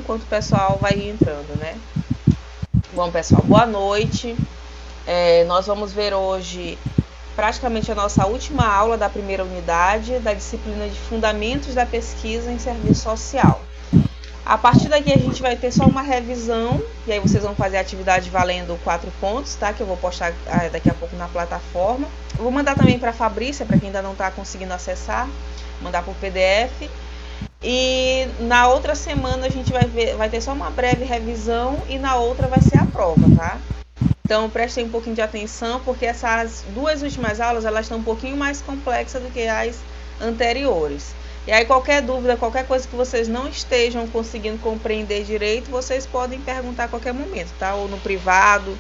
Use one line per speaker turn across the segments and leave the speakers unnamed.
enquanto o pessoal vai entrando, né? Bom, pessoal, boa noite. Nós vamos ver hoje praticamente a nossa última aula da primeira unidade da disciplina de Fundamentos da Pesquisa em Serviço Social. A partir daqui a gente vai ter só uma revisão, e aí vocês vão fazer a atividade valendo 4 pontos, tá? Que eu vou postar daqui a pouco na plataforma. Eu vou mandar também para a Fabrícia, para quem ainda não está conseguindo acessar, mandar por PDF. E na outra semana a gente vai ter só uma breve revisão e na outra vai ser a prova, tá? Então prestem um pouquinho de atenção, porque essas duas últimas aulas elas estão um pouquinho mais complexas do que as anteriores. E aí qualquer dúvida, qualquer coisa que vocês não estejam conseguindo compreender direito, vocês podem perguntar a qualquer momento, tá? Ou no privado.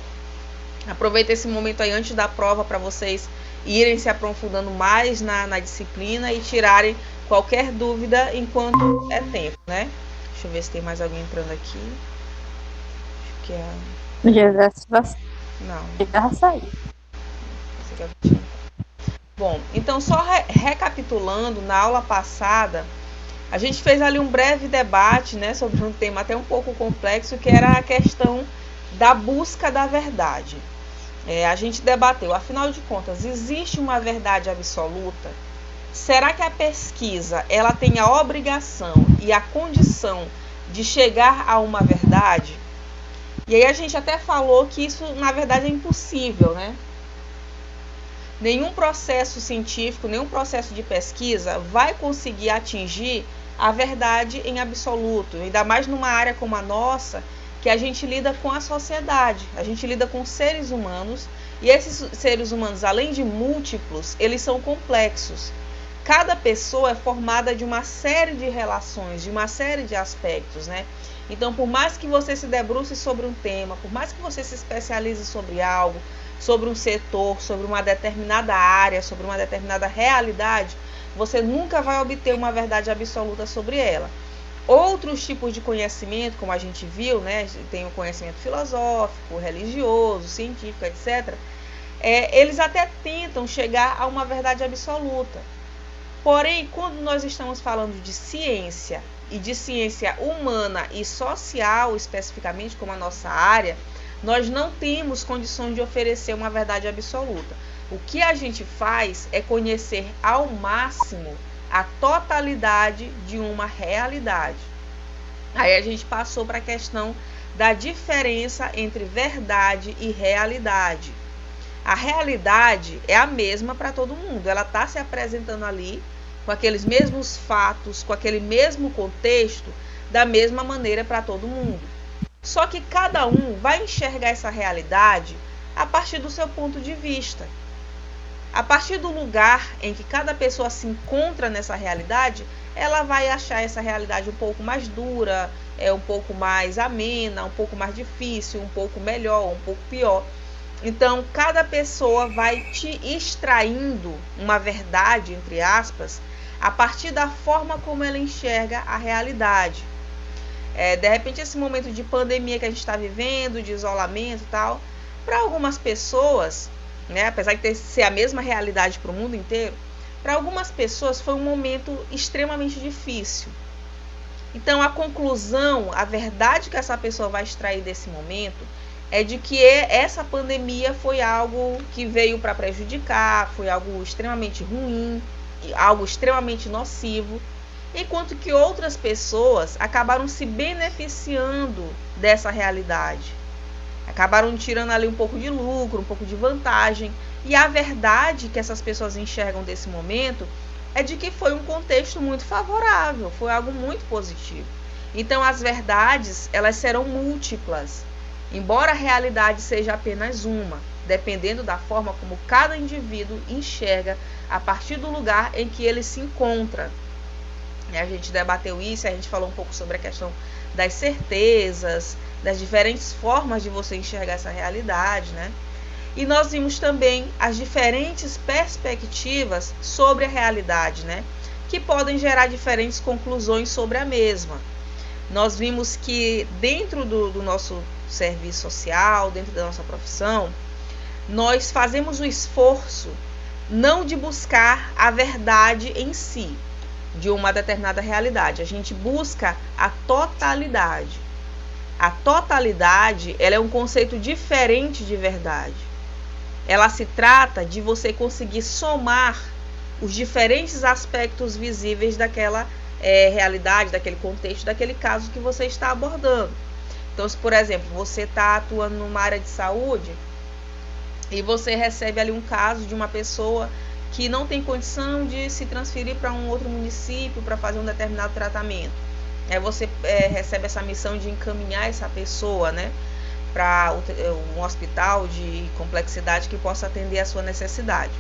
Aproveita esse momento aí antes da prova para vocês irem se aprofundando mais na disciplina e tirarem qualquer dúvida enquanto é tempo, né? Deixa eu ver se tem mais alguém entrando aqui. Acho que é... Não.
Já saí.
Bom, então só recapitulando, na aula passada, a gente fez ali um breve debate, né, sobre um tema até um pouco complexo, que era a questão da busca da verdade. A gente debateu, afinal de contas, existe uma verdade absoluta? Será que a pesquisa ela tem a obrigação e a condição de chegar a uma verdade? E aí a gente até falou que isso, na verdade, é impossível, né? Nenhum processo científico, nenhum processo de pesquisa vai conseguir atingir a verdade em absoluto, ainda mais numa área como a nossa, que a gente lida com a sociedade, a gente lida com seres humanos, e esses seres humanos, além de múltiplos, eles são complexos. Cada pessoa é formada de uma série de relações, de uma série de aspectos, né? Então, por mais que você se debruce sobre um tema, por mais que você se especialize sobre algo, sobre um setor, sobre uma determinada área, sobre uma determinada realidade, você nunca vai obter uma verdade absoluta sobre ela. Outros tipos de conhecimento, como a gente viu, né, tem o conhecimento filosófico, religioso, científico, etc., eles até tentam chegar a uma verdade absoluta. Porém, quando nós estamos falando de ciência, e de ciência humana e social, especificamente como a nossa área, nós não temos condições de oferecer uma verdade absoluta. O que a gente faz é conhecer ao máximo a totalidade de uma realidade. Aí a gente passou para a questão da diferença entre verdade e realidade. A realidade é a mesma para todo mundo, ela está se apresentando ali com aqueles mesmos fatos, com aquele mesmo contexto, da mesma maneira para todo mundo. Só que cada um vai enxergar essa realidade a partir do seu ponto de vista. A partir do lugar em que cada pessoa se encontra nessa realidade, ela vai achar essa realidade um pouco mais dura, um pouco mais amena, um pouco mais difícil, um pouco melhor, um pouco pior. Então, cada pessoa vai te extraindo uma verdade, entre aspas, a partir da forma como ela enxerga a realidade. De repente, esse momento de pandemia que a gente está vivendo, de isolamento e tal, para algumas pessoas, né, apesar de ser a mesma realidade para o mundo inteiro, para algumas pessoas foi um momento extremamente difícil. Então, a conclusão, a verdade que essa pessoa vai extrair desse momento é de que essa pandemia foi algo que veio para prejudicar, foi algo extremamente ruim, algo extremamente nocivo, enquanto que outras pessoas acabaram se beneficiando dessa realidade. Acabaram tirando ali um pouco de lucro, um pouco de vantagem. E a verdade que essas pessoas enxergam desse momento é de que foi um contexto muito favorável, foi algo muito positivo. Então, as verdades, elas serão múltiplas, embora a realidade seja apenas uma, dependendo da forma como cada indivíduo enxerga a partir do lugar em que ele se encontra. A gente debateu isso, a gente falou um pouco sobre a questão das certezas, das diferentes formas de você enxergar essa realidade, né? E nós vimos também as diferentes perspectivas sobre a realidade, né? Que podem gerar diferentes conclusões sobre a mesma. Nós vimos que dentro do nosso serviço social, dentro da nossa profissão, nós fazemos o esforço não de buscar a verdade em si, de uma determinada realidade. A gente busca a totalidade. A totalidade, ela é um conceito diferente de verdade. Ela se trata de você conseguir somar os diferentes aspectos visíveis daquela realidade, daquele contexto, daquele caso que você está abordando. Então, se, por exemplo, você está atuando numa área de saúde e você recebe ali um caso de uma pessoa que não tem condição de se transferir para um outro município para fazer um determinado tratamento. Aí você recebe essa missão de encaminhar essa pessoa, né, para um hospital de complexidade que possa atender a sua necessidade.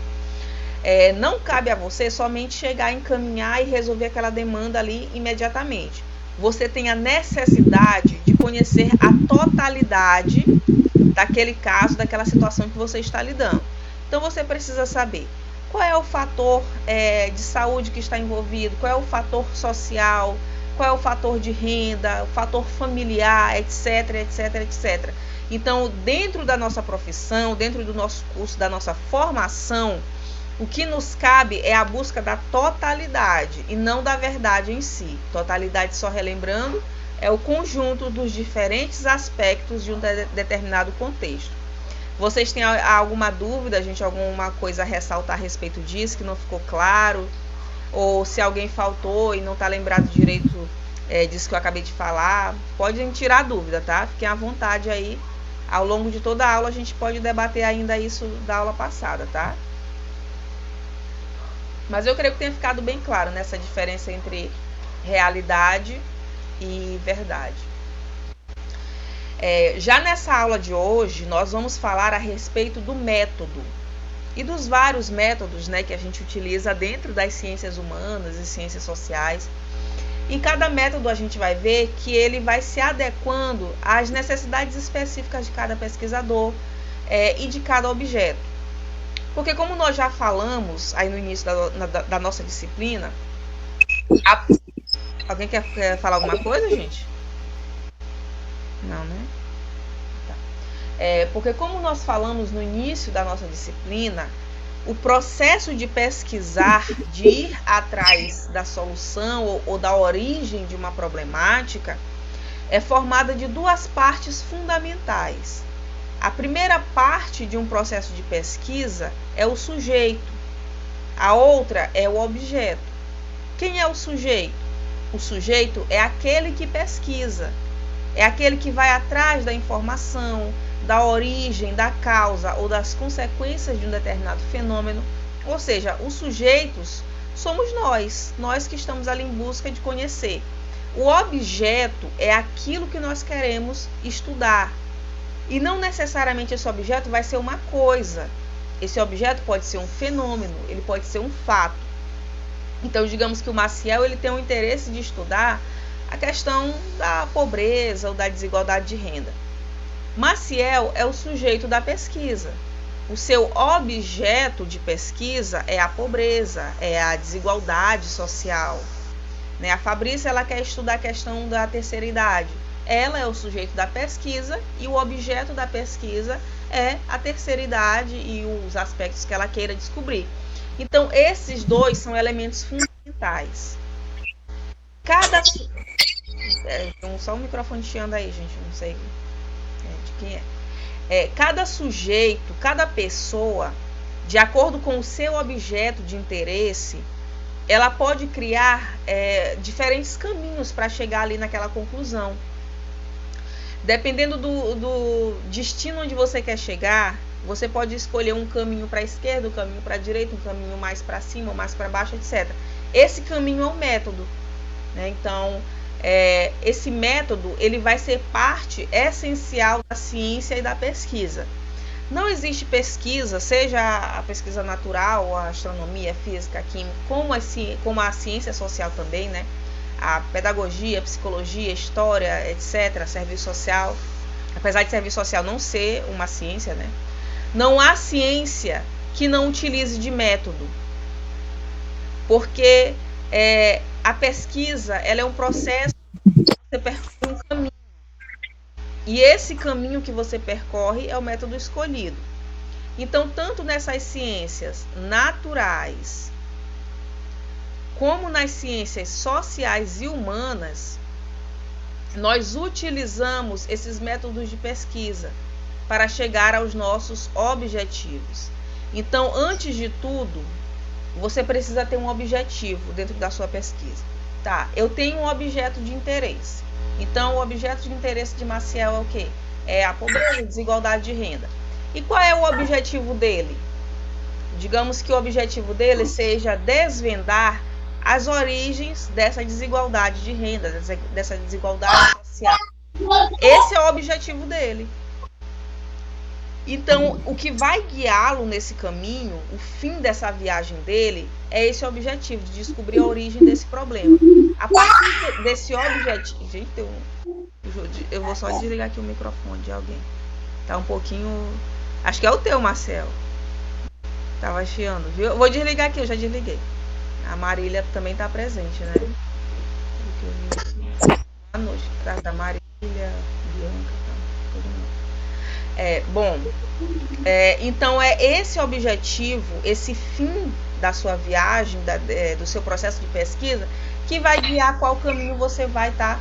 Não cabe a você somente chegar, encaminhar e resolver aquela demanda ali imediatamente. Você tem a necessidade de conhecer a totalidade daquele caso, daquela situação que você está lidando. Então você precisa saber qual é o fator de saúde que está envolvido, qual é o fator social, qual é o fator de renda, o fator familiar, etc, etc, etc. Então, dentro da nossa profissão, dentro do nosso curso, da nossa formação, o que nos cabe é a busca da totalidade e não da verdade em si. Totalidade, só relembrando, é o conjunto dos diferentes aspectos de um determinado contexto. Vocês têm alguma dúvida, gente, alguma coisa a ressaltar a respeito disso que não ficou claro? Ou se alguém faltou e não está lembrado direito disso que eu acabei de falar, podem tirar dúvida, tá? Fiquem à vontade aí. Ao longo de toda a aula a gente pode debater ainda isso da aula passada, tá? Mas eu creio que tenha ficado bem claro nessa diferença entre realidade e verdade. Já nessa aula de hoje, nós vamos falar a respeito do método e dos vários métodos, né, que a gente utiliza dentro das ciências humanas e ciências sociais. E cada método a gente vai ver que ele vai se adequando às necessidades específicas de cada pesquisador e de cada objeto. Porque como nós já falamos aí no início da nossa disciplina... Alguém quer falar alguma coisa, gente? Não, né? Tá. Porque como nós falamos no início da nossa disciplina, o processo de pesquisar, de ir atrás da solução ou da origem de uma problemática, é formada de duas partes fundamentais. A primeira parte de um processo de pesquisa é o sujeito, a outra é o objeto. Quem é o sujeito? O sujeito é aquele que pesquisa, é aquele que vai atrás da informação, da origem, da causa ou das consequências de um determinado fenômeno. Ou seja, os sujeitos somos nós que estamos ali em busca de conhecer. O objeto é aquilo que nós queremos estudar. E não necessariamente esse objeto vai ser uma coisa. Esse objeto pode ser um fenômeno, ele pode ser um fato. Então, digamos que o Maciel ele tem um interesse de estudar a questão da pobreza ou da desigualdade de renda. Maciel é o sujeito da pesquisa. O seu objeto de pesquisa é a pobreza, é a desigualdade social. Né? A Fabrícia ela quer estudar a questão da terceira idade. Ela é o sujeito da pesquisa e o objeto da pesquisa é a terceira idade e os aspectos que ela queira descobrir. Então, esses dois são elementos fundamentais. Só um microfone chiando aí, gente, não sei de quem é. Cada sujeito, cada pessoa, de acordo com o seu objeto de interesse, ela pode criar diferentes caminhos para chegar ali naquela conclusão. Dependendo do destino onde você quer chegar, você pode escolher um caminho para a esquerda, um caminho para a direita, um caminho mais para cima, mais para baixo, etc. Esse caminho é o método. Né? Então, esse método ele vai ser parte essencial da ciência e da pesquisa. Não existe pesquisa, seja a pesquisa natural, a astronomia, a física, a química, como a ciência social também, né? A pedagogia, a psicologia, a história, etc., serviço social. Apesar de serviço social não ser uma ciência, né? Não há ciência que não utilize de método, porque a pesquisa ela é um processo que você percorre um caminho, e esse caminho que você percorre é o método escolhido. Então, tanto nessas ciências naturais como nas ciências sociais e humanas, nós utilizamos esses métodos de pesquisa para chegar aos nossos objetivos. Então, antes de tudo, você precisa ter um objetivo dentro da sua pesquisa. Tá, eu tenho um objeto de interesse. Então, o objeto de interesse de Maciel é o quê? É a pobreza e desigualdade de renda. E qual é o objetivo dele? Digamos que o objetivo dele seja desvendar as origens dessa desigualdade de renda, dessa desigualdade social. Esse é o objetivo dele. Então, o que vai guiá-lo nesse caminho, o fim dessa viagem dele, é esse objetivo, de descobrir a origem desse problema. A partir desse objetivo... Gente, eu vou só desligar aqui o microfone de alguém. Tá um pouquinho... Acho que é o teu, Marcelo. Tava chiando, viu? Eu vou desligar aqui, eu já desliguei. A Marília também tá presente, né? Boa noite, atrás da Marília, Bianca, todo mundo. Bom, então é esse objetivo, esse fim da sua viagem, do seu processo de pesquisa, que vai guiar qual caminho você vai estar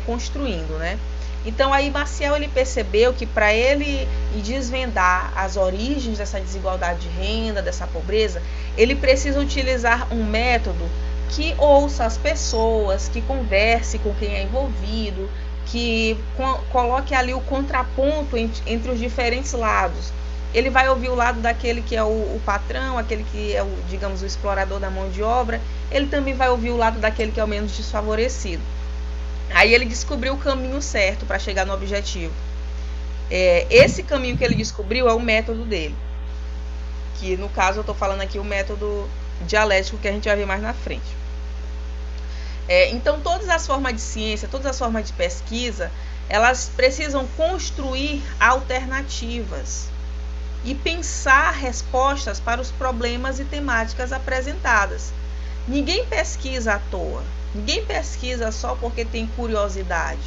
construindo, né? Então aí Maciel ele percebeu que para ele desvendar as origens dessa desigualdade de renda, dessa pobreza, ele precisa utilizar um método que ouça as pessoas, que converse com quem é envolvido, que coloque ali o contraponto entre os diferentes lados. Ele vai ouvir o lado daquele que é o patrão, aquele que é digamos, o explorador da mão de obra. Ele também vai ouvir o lado daquele que é o menos desfavorecido. Aí ele descobriu o caminho certo para chegar no objetivo. Esse caminho que ele descobriu é o método dele. Que no caso eu estou falando aqui o método dialético, que a gente vai ver mais na frente. Então todas as formas de ciência, todas as formas de pesquisa, elas precisam construir alternativas e pensar respostas para os problemas e temáticas apresentadas. Ninguém pesquisa à toa. Ninguém pesquisa só porque tem curiosidade.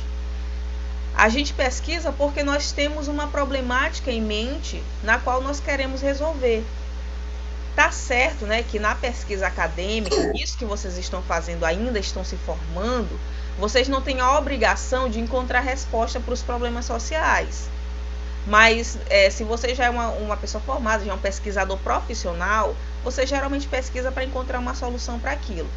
A gente pesquisa porque nós temos uma problemática em mente na qual nós queremos resolver. Tá certo, né, que na pesquisa acadêmica, isso que vocês estão fazendo, ainda estão se formando, vocês não têm a obrigação de encontrar resposta para os problemas sociais. Mas se você já é uma pessoa formada, já é um pesquisador profissional, você geralmente pesquisa para encontrar uma solução para aquilo.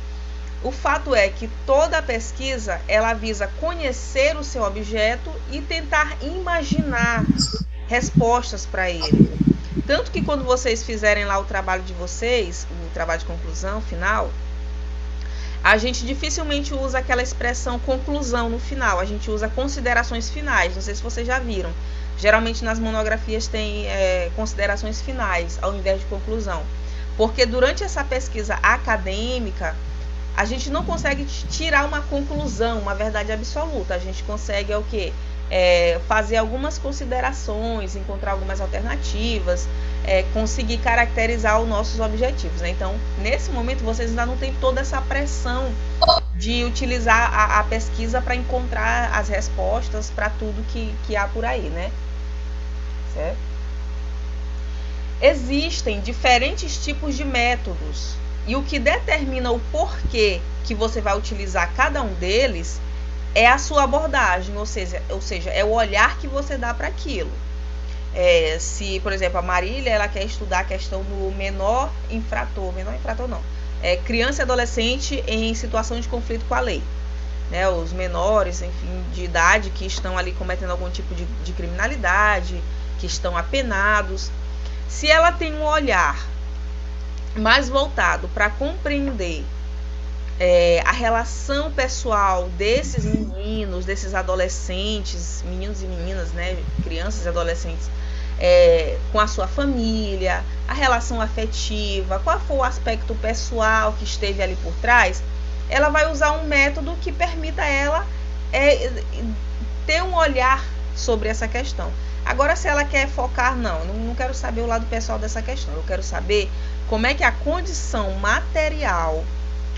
O fato é que toda pesquisa, ela visa conhecer o seu objeto e tentar imaginar respostas para ele. Tanto que quando vocês fizerem lá o trabalho de vocês, o trabalho de conclusão final, a gente dificilmente usa aquela expressão conclusão no final, a gente usa considerações finais, não sei se vocês já viram. Geralmente nas monografias tem considerações finais, ao invés de conclusão. Porque durante essa pesquisa acadêmica, a gente não consegue tirar uma conclusão, uma verdade absoluta. A gente consegue fazer algumas considerações, encontrar algumas alternativas, conseguir caracterizar os nossos objetivos, né? Então, nesse momento, vocês ainda não têm toda essa pressão de utilizar a pesquisa para encontrar as respostas para tudo que há por aí, né? Certo? Existem diferentes tipos de métodos. E o que determina o porquê que você vai utilizar cada um deles é a sua abordagem, ou seja, é o olhar que você dá para aquilo. Se, por exemplo, a Marília ela quer estudar a questão do menor infrator não, criança e adolescente em situação de conflito com a lei. Né, os menores, enfim, de idade que estão ali cometendo algum tipo de criminalidade, que estão apenados. Se ela tem um olhar mais voltado para compreender a relação pessoal desses meninos, desses adolescentes, meninos e meninas, né, crianças e adolescentes, com a sua família, a relação afetiva, qual foi o aspecto pessoal que esteve ali por trás, ela vai usar um método que permita a ela ter um olhar sobre essa questão. Agora, se ela quer focar, não quero saber o lado pessoal dessa questão, eu quero saber como é que a condição material,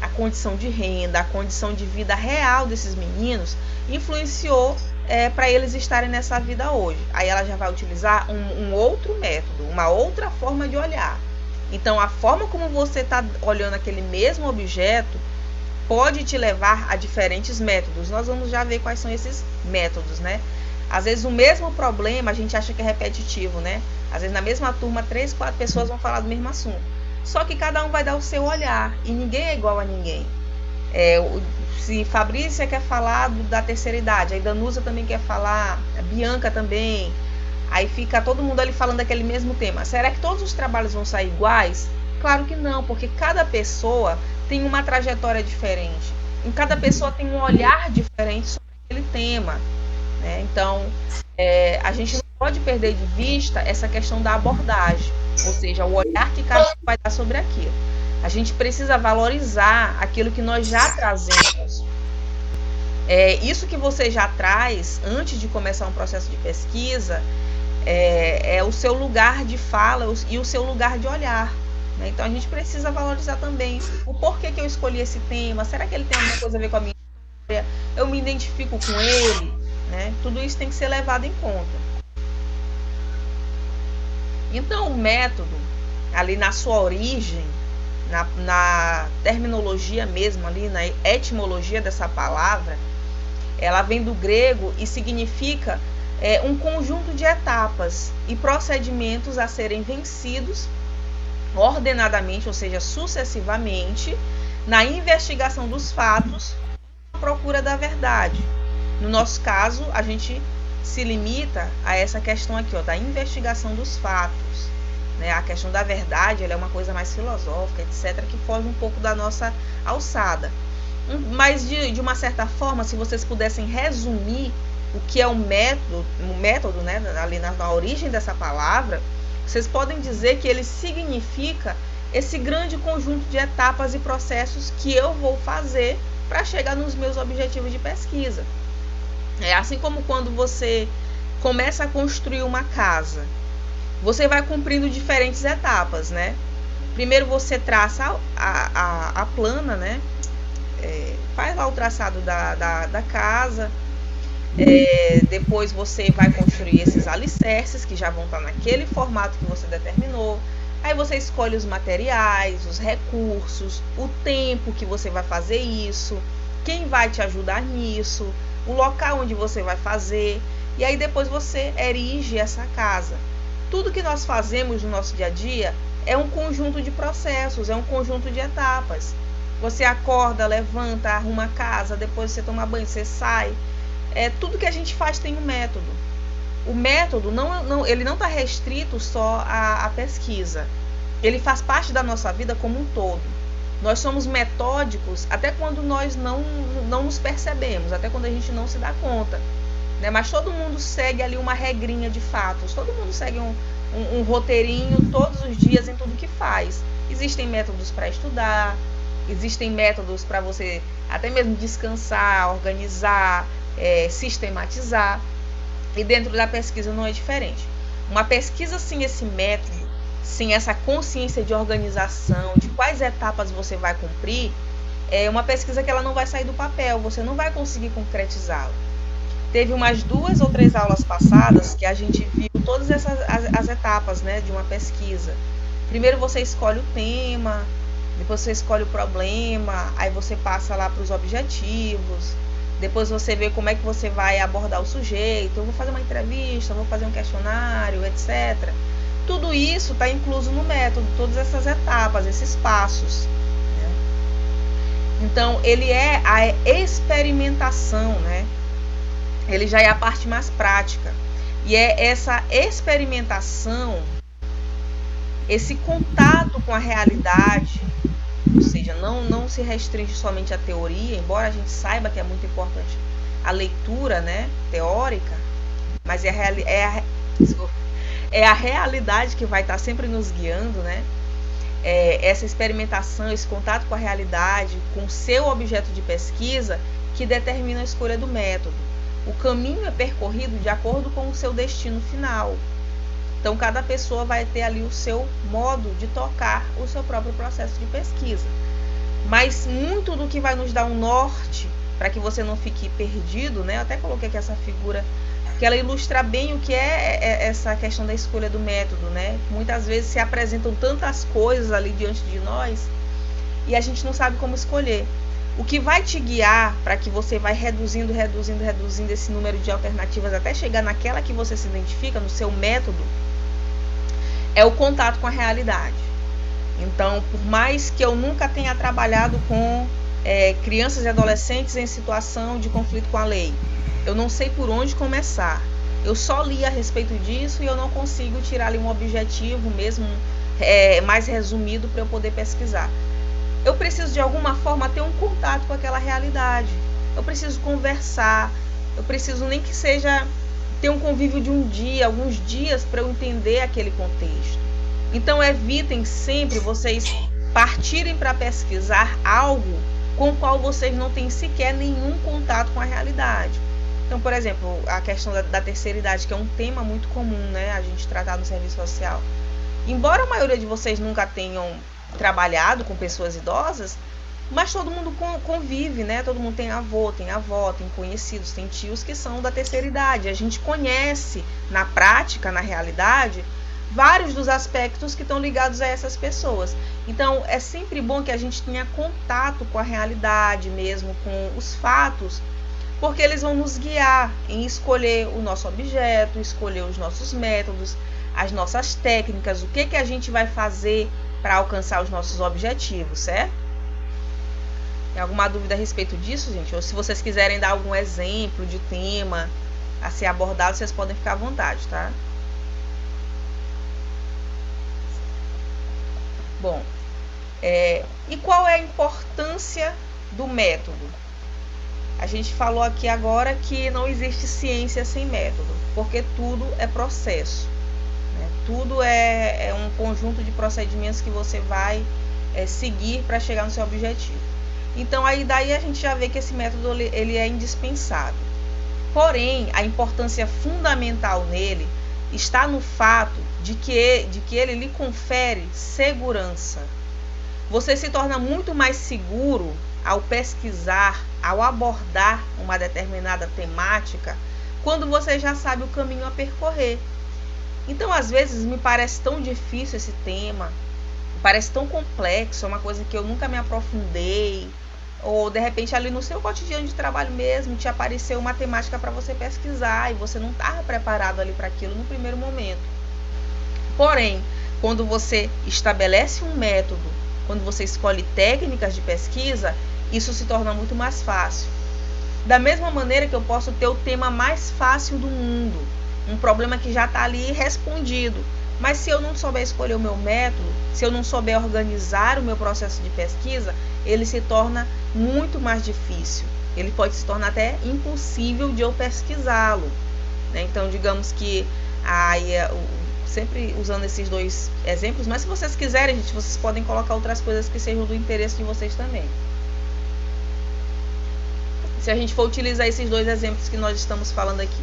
a condição de renda, a condição de vida real desses meninos influenciou para eles estarem nessa vida hoje. Aí ela já vai utilizar um outro método, uma outra forma de olhar. Então, a forma como você está olhando aquele mesmo objeto pode te levar a diferentes métodos. Nós vamos já ver quais são esses métodos, né? Às vezes o mesmo problema a gente acha que é repetitivo, né? Às vezes na mesma turma 3, 4 pessoas vão falar do mesmo assunto. Só que cada um vai dar o seu olhar e ninguém é igual a ninguém. Se Fabrícia quer falar da terceira idade, aí Danusa também quer falar, a Bianca também, aí fica todo mundo ali falando daquele mesmo tema. Será que todos os trabalhos vão sair iguais? Claro que não, porque cada pessoa tem uma trajetória diferente, em cada pessoa tem um olhar diferente sobre aquele tema, né? Então, a gente não pode perder de vista essa questão da abordagem, ou seja, o olhar que cada um vai dar sobre aquilo. A gente precisa valorizar aquilo que nós já trazemos. Isso que você já traz antes de começar um processo de pesquisa é o seu lugar de fala e o seu lugar de olhar, né? Então a gente precisa valorizar também o porquê que eu escolhi esse tema. Será que ele tem alguma coisa a ver com a minha história? Eu me identifico com ele, né? Tudo isso tem que ser levado em conta. Então o método, ali na sua origem, na terminologia mesmo, ali na etimologia dessa palavra, ela vem do grego e significa um conjunto de etapas e procedimentos a serem vencidos ordenadamente, ou seja, sucessivamente, na investigação dos fatos, à procura da verdade. No nosso caso, a gente se limita a essa questão aqui, da investigação dos fatos. A questão da verdade, ela é uma coisa mais filosófica, etc., que foge um pouco da nossa alçada. Mas, de uma certa forma, se vocês pudessem resumir o que é o método, né, ali na origem dessa palavra, vocês podem dizer que ele significa esse grande conjunto de etapas e processos que eu vou fazer para chegar nos meus objetivos de pesquisa. Assim como quando você começa a construir uma casa, você vai cumprindo diferentes etapas, né? Primeiro você traça a plana, né? Faz lá o traçado da casa, depois você vai construir esses alicerces que já vão estar naquele formato que você determinou. Aí você escolhe os materiais, os recursos, o tempo que você vai fazer isso, quem vai te ajudar nisso, o local onde você vai fazer, e aí depois você erige essa casa. Tudo que nós fazemos no nosso dia a dia é um conjunto de processos, é um conjunto de etapas. Você acorda, levanta, arruma a casa, depois você toma banho, você sai. Tudo que a gente faz tem um método. O método ele não está restrito só à pesquisa. Ele faz parte da nossa vida como um todo. Nós somos metódicos até quando nós não nos percebemos, até quando a gente não se dá conta, né? Mas todo mundo segue ali uma regrinha de fatos, todo mundo segue um roteirinho todos os dias em tudo que faz. Existem métodos para estudar, existem métodos para você até mesmo descansar, organizar, sistematizar, e dentro da pesquisa não é diferente. Uma pesquisa sem esse método, sem essa consciência de organização, de quais etapas você vai cumprir, é uma pesquisa que ela não vai sair do papel, você não vai conseguir concretizá-la. Teve umas 2 ou 3 aulas passadas que a gente viu todas as etapas, né, de uma pesquisa. Primeiro você escolhe o tema, depois você escolhe o problema, aí você passa lá para os objetivos, depois você vê como é que você vai abordar o sujeito, eu vou fazer uma entrevista, vou fazer um questionário, etc. Tudo isso está incluso no método, todas essas etapas, esses passos, né? Então, ele é a experimentação, né? Ele já é a parte mais prática. E é essa experimentação, esse contato com a realidade, ou seja, não se restringe somente à teoria, embora a gente saiba que é muito importante a leitura, né, teórica, mas é a realidade que vai estar sempre nos guiando, né? Essa experimentação, esse contato com a realidade, com o seu objeto de pesquisa, que determina a escolha do método. O caminho é percorrido de acordo com o seu destino final. Então, cada pessoa vai ter ali o seu modo de tocar o seu próprio processo de pesquisa. Mas muito do que vai nos dar um norte para que você não fique perdido, né? Eu até coloquei aqui essa figura, que ela ilustra bem o que é essa questão da escolha do método, né? Muitas vezes se apresentam tantas coisas ali diante de nós e a gente não sabe como escolher. O que vai te guiar para que você vai reduzindo esse número de alternativas até chegar naquela que você se identifica, no seu método, é o contato com a realidade. Então, por mais que eu nunca tenha trabalhado com crianças e adolescentes em situação de conflito com a lei, eu não sei por onde começar. Eu só li a respeito disso e eu não consigo tirar ali um objetivo mesmo mais resumido para eu poder pesquisar. Eu preciso de alguma forma ter um contato com aquela realidade. Eu preciso conversar. Eu preciso nem que seja ter um convívio de um dia, alguns dias, para eu entender aquele contexto. Então evitem sempre vocês partirem para pesquisar algo com o qual vocês não têm sequer nenhum contato com a realidade. Então, por exemplo, a questão da terceira idade, que é um tema muito comum, né, a gente tratar no serviço social. Embora a maioria de vocês nunca tenham trabalhado com pessoas idosas, mas todo mundo convive, né? Todo mundo tem avô, tem avó, tem conhecidos, tem tios que são da terceira idade. A gente conhece na prática, na realidade, vários dos aspectos que estão ligados a essas pessoas. Então, é sempre bom que a gente tenha contato com a realidade mesmo, com os fatos, porque eles vão nos guiar em escolher o nosso objeto, escolher os nossos métodos, as nossas técnicas, o que a gente vai fazer para alcançar os nossos objetivos, certo? Tem alguma dúvida a respeito disso, gente? Ou se vocês quiserem dar algum exemplo de tema a ser abordado, vocês podem ficar à vontade, tá? Bom, e qual é a importância do método? A gente falou aqui agora que não existe ciência sem método, porque tudo é processo. Tudo é um conjunto de procedimentos que você vai seguir para chegar no seu objetivo. Então, daí a gente já vê que esse método ele é indispensável. Porém, a importância fundamental nele está no fato de que ele lhe confere segurança. Você se torna muito mais seguro ao pesquisar, ao abordar uma determinada temática, quando você já sabe o caminho a percorrer. Então, às vezes, me parece tão difícil esse tema, me parece tão complexo, é uma coisa que eu nunca me aprofundei, ou, de repente, ali no seu cotidiano de trabalho mesmo, te apareceu uma temática para você pesquisar e você não estava preparado ali para aquilo no primeiro momento. Porém, quando você estabelece um método, quando você escolhe técnicas de pesquisa, isso se torna muito mais fácil. Da mesma maneira que eu posso ter o tema mais fácil do mundo, um problema que já está ali respondido. Mas se eu não souber escolher o meu método, se eu não souber organizar o meu processo de pesquisa, ele se torna muito mais difícil. Ele pode se tornar até impossível de eu pesquisá-lo, né? Então, digamos que sempre usando esses dois exemplos, mas se vocês quiserem, gente, vocês podem colocar outras coisas que sejam do interesse de vocês também. Se a gente for utilizar esses dois exemplos que nós estamos falando aqui.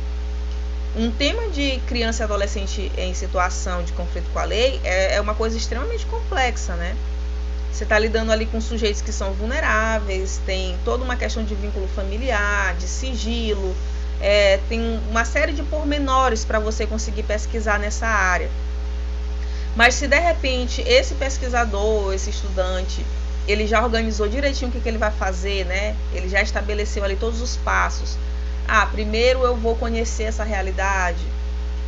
Um tema de criança e adolescente em situação de conflito com a lei é uma coisa extremamente complexa, né? Você está lidando ali com sujeitos que são vulneráveis, tem toda uma questão de vínculo familiar, de sigilo, tem uma série de pormenores para você conseguir pesquisar nessa área. Mas se de repente esse pesquisador, esse estudante, ele já organizou direitinho o que ele vai fazer, né? Ele já estabeleceu ali todos os passos. Primeiro eu vou conhecer essa realidade,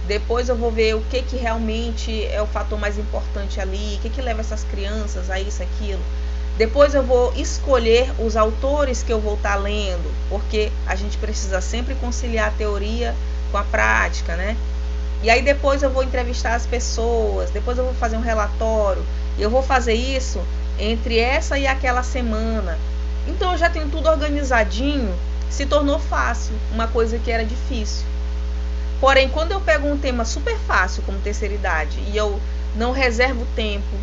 depois eu vou ver o que realmente é o fator mais importante ali, o que leva essas crianças a isso, aquilo. Depois eu vou escolher os autores que eu vou estar lendo, porque a gente precisa sempre conciliar a teoria com a prática, né? E aí depois eu vou entrevistar as pessoas, depois eu vou fazer um relatório, e eu vou fazer isso entre essa e aquela semana. Então eu já tenho tudo organizadinho. Se tornou fácil, uma coisa que era difícil. Porém, quando eu pego um tema super fácil, como terceira idade, e eu não reservo tempo,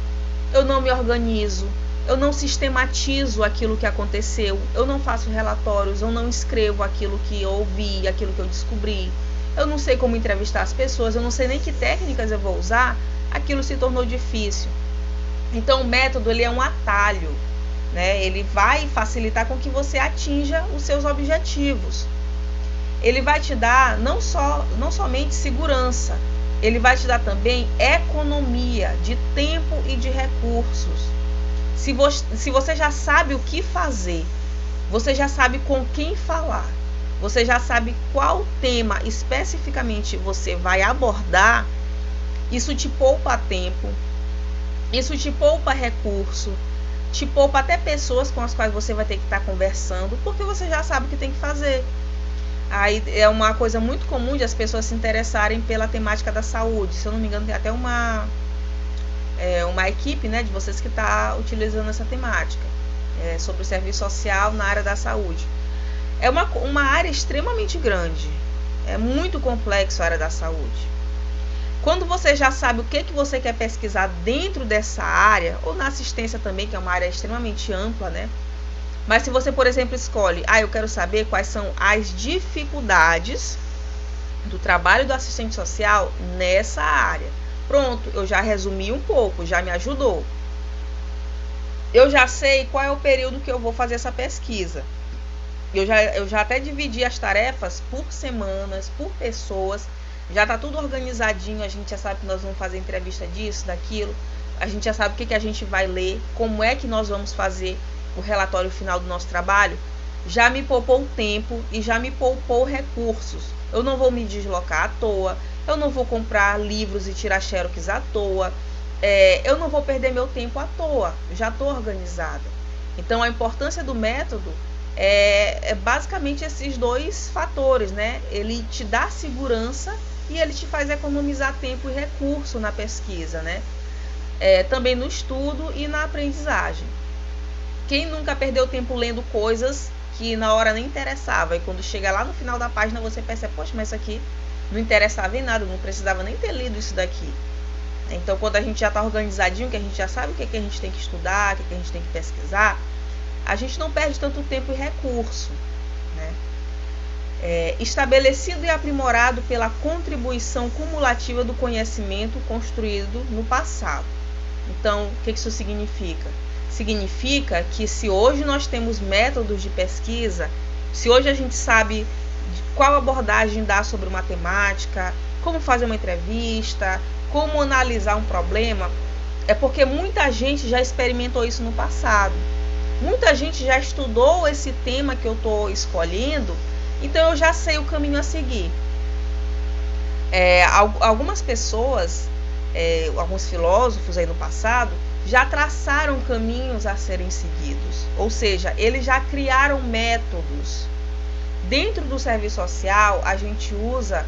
eu não me organizo, eu não sistematizo aquilo que aconteceu, eu não faço relatórios, eu não escrevo aquilo que eu ouvi, aquilo que eu descobri, eu não sei como entrevistar as pessoas, eu não sei nem que técnicas eu vou usar, aquilo se tornou difícil. Então, o método ele é um atalho, né? Ele vai facilitar com que você atinja os seus objetivos. Ele vai te dar não somente segurança, ele vai te dar também economia de tempo e de recursos. Se você já sabe o que fazer, você já sabe com quem falar, você já sabe qual tema especificamente você vai abordar, isso te poupa tempo, isso te poupa recurso, te poupa até pessoas com as quais você vai ter que estar conversando, porque você já sabe o que tem que fazer. Aí é uma coisa muito comum de as pessoas se interessarem pela temática da saúde. Se eu não me engano, tem até uma equipe, né, de vocês que está utilizando essa temática sobre o serviço social na área da saúde. É uma área extremamente grande, é muito complexo a área da saúde. Quando você já sabe o que você quer pesquisar dentro dessa área, ou na assistência também, que é uma área extremamente ampla, né? Mas se você, por exemplo, escolhe, eu quero saber quais são as dificuldades do trabalho do assistente social nessa área. Pronto, eu já resumi um pouco, já me ajudou. Eu já sei qual é o período que eu vou fazer essa pesquisa. Eu já até dividi as tarefas por semanas, por pessoas. Já está tudo organizadinho, a gente já sabe que nós vamos fazer entrevista disso, daquilo. A gente já sabe o que a gente vai ler, como é que nós vamos fazer o relatório final do nosso trabalho. Já me poupou tempo e já me poupou recursos. Eu não vou me deslocar à toa, eu não vou comprar livros e tirar xerox à toa, eu não vou perder meu tempo à toa, já estou organizada. Então a importância do método é basicamente esses dois fatores, né? Ele te dá segurança e ele te faz economizar tempo e recurso na pesquisa, né? Também no estudo e na aprendizagem. Quem nunca perdeu tempo lendo coisas que na hora nem interessava, e quando chega lá no final da página você percebe, poxa, mas isso aqui não interessava em nada, eu não precisava nem ter lido isso daqui. Então quando a gente já está organizadinho, que a gente já sabe o que a gente tem que estudar, o que a gente tem que pesquisar, a gente não perde tanto tempo e recurso, né? Estabelecido e aprimorado pela contribuição cumulativa do conhecimento construído no passado. Então, o que isso significa? Significa que se hoje nós temos métodos de pesquisa, se hoje a gente sabe qual abordagem dar sobre uma temática, como fazer uma entrevista, como analisar um problema, é porque muita gente já experimentou isso no passado. Muita gente já estudou esse tema que eu estou escolhendo, então eu já sei o caminho a seguir. Algumas pessoas, alguns filósofos aí no passado, já traçaram caminhos a serem seguidos, ou seja, eles já criaram métodos. Dentro do serviço social, a gente usa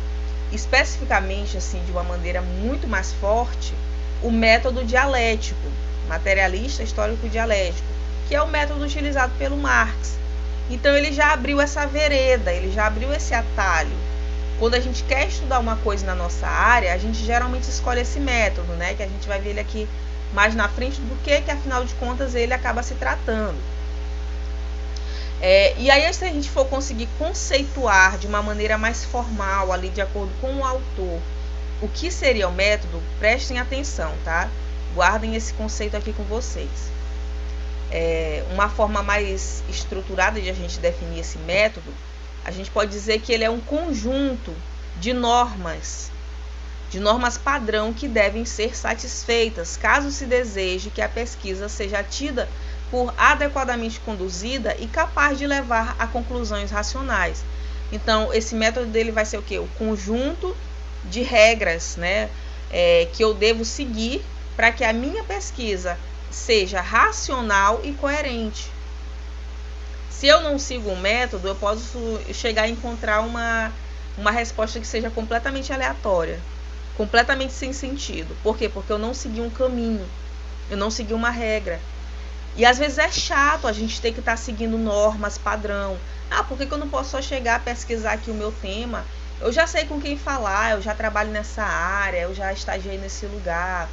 especificamente, assim, de uma maneira muito mais forte, o método dialético, materialista histórico dialético, que é o método utilizado pelo Marx. Então ele já abriu essa vereda, ele já abriu esse atalho. Quando a gente quer estudar uma coisa na nossa área, a gente geralmente escolhe esse método, né? Que a gente vai ver ele aqui mais na frente do que afinal de contas ele acaba se tratando. E aí, se a gente for conseguir conceituar de uma maneira mais formal, ali de acordo com o autor, o que seria o método, prestem atenção, tá? Guardem esse conceito aqui com vocês. Uma forma mais estruturada de a gente definir esse método, a gente pode dizer que ele é um conjunto de normas padrão que devem ser satisfeitas, caso se deseje que a pesquisa seja tida por adequadamente conduzida e capaz de levar a conclusões racionais. Então, esse método dele vai ser o quê? O conjunto de regras, né, que eu devo seguir para que a minha pesquisa seja racional e coerente. Se eu não sigo um método, eu posso chegar a encontrar uma resposta que seja completamente aleatória, completamente sem sentido. Por quê? Porque eu não segui um caminho, eu não segui uma regra. E às vezes é chato a gente ter que estar seguindo normas padrão. Por que eu não posso só chegar a pesquisar aqui o meu tema? Eu já sei com quem falar, eu já trabalho nessa área, eu já estagiei nesse lugar,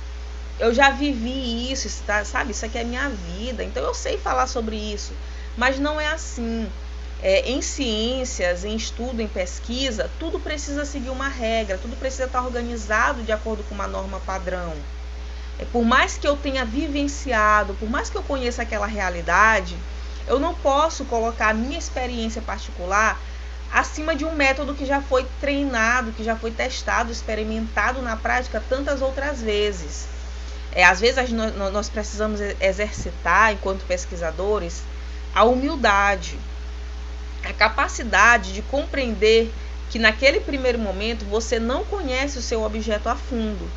eu já vivi isso, sabe? Isso aqui é minha vida, então eu sei falar sobre isso. Mas não é assim. Em ciências, em estudo, em pesquisa, tudo precisa seguir uma regra, tudo precisa estar organizado de acordo com uma norma padrão. Por mais que eu tenha vivenciado, por mais que eu conheça aquela realidade, eu não posso colocar a minha experiência particular acima de um método que já foi treinado, que já foi testado, experimentado na prática tantas outras vezes. Às vezes nós precisamos exercitar, enquanto pesquisadores, a humildade, a capacidade de compreender que naquele primeiro momento você não conhece o seu objeto a fundo.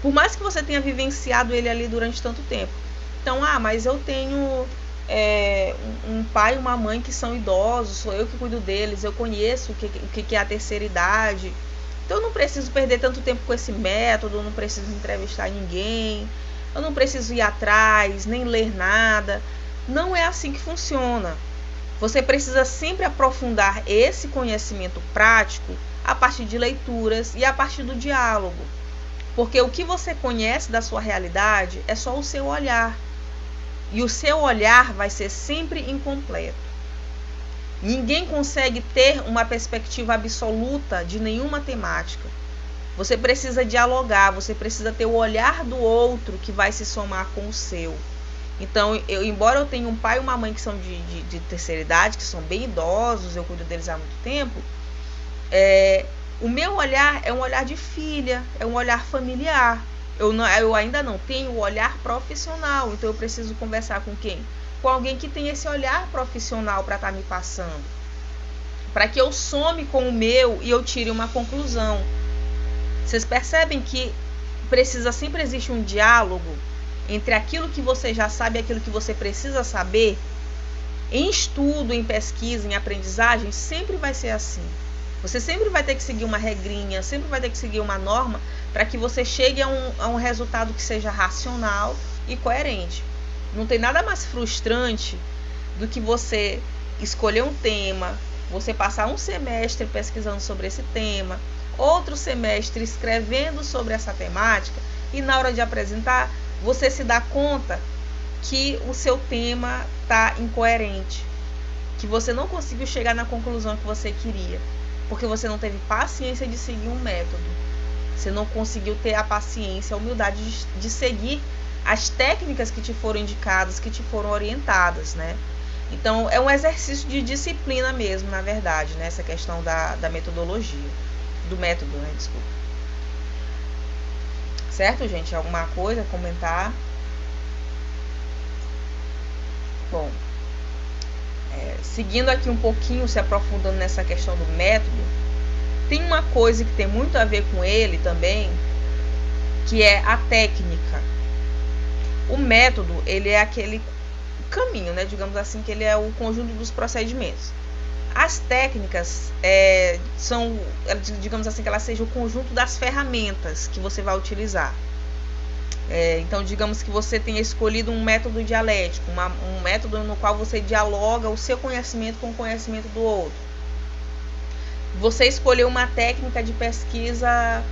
Por mais que você tenha vivenciado ele ali durante tanto tempo. Então, mas eu tenho um pai e uma mãe que são idosos, sou eu que cuido deles, eu conheço o que é a terceira idade. Então eu não preciso perder tanto tempo com esse método, eu não preciso entrevistar ninguém, eu não preciso ir atrás, nem ler nada. Não é assim que funciona. Você precisa sempre aprofundar esse conhecimento prático a partir de leituras e a partir do diálogo. Porque o que você conhece da sua realidade é só o seu olhar. E o seu olhar vai ser sempre incompleto. Ninguém consegue ter uma perspectiva absoluta de nenhuma temática. Você precisa dialogar, você precisa ter o olhar do outro que vai se somar com o seu. Então, embora eu tenha um pai e uma mãe que são de terceira idade, que são bem idosos, eu cuido deles há muito tempo, o meu olhar é um olhar de filha, é um olhar familiar. Eu ainda não tenho o olhar profissional, então eu preciso conversar com quem? Com alguém que tem esse olhar profissional para estar me passando. Para que eu some com o meu e eu tire uma conclusão. Vocês percebem que sempre existe um diálogo entre aquilo que você já sabe e aquilo que você precisa saber? Em estudo, em pesquisa, em aprendizagem, sempre vai ser assim. Você sempre vai ter que seguir uma regrinha, sempre vai ter que seguir uma norma para que você chegue a um resultado que seja racional e coerente. Não tem nada mais frustrante do que você escolher um tema, você passar um semestre pesquisando sobre esse tema, outro semestre escrevendo sobre essa temática e na hora de apresentar você se dá conta que o seu tema está incoerente, que você não conseguiu chegar na conclusão que você queria, porque você não teve paciência de seguir um método, você não conseguiu ter a paciência, a humildade de seguir as técnicas que te foram indicadas, que te foram orientadas, né? Então, é um exercício de disciplina mesmo, na verdade, né? Essa questão da metodologia, do método, né? Desculpa. Certo, gente? Alguma coisa a comentar? Bom, seguindo aqui um pouquinho, se aprofundando nessa questão do método, tem uma coisa que tem muito a ver com ele também, que é a técnica. O método, ele é aquele caminho, né? Digamos assim, que ele é o conjunto dos procedimentos. As técnicas são, digamos assim, que elas sejam o conjunto das ferramentas que você vai utilizar. Então, digamos que você tenha escolhido um método dialético, um método no qual você dialoga o seu conhecimento com o conhecimento do outro. Você escolheu uma técnica de pesquisa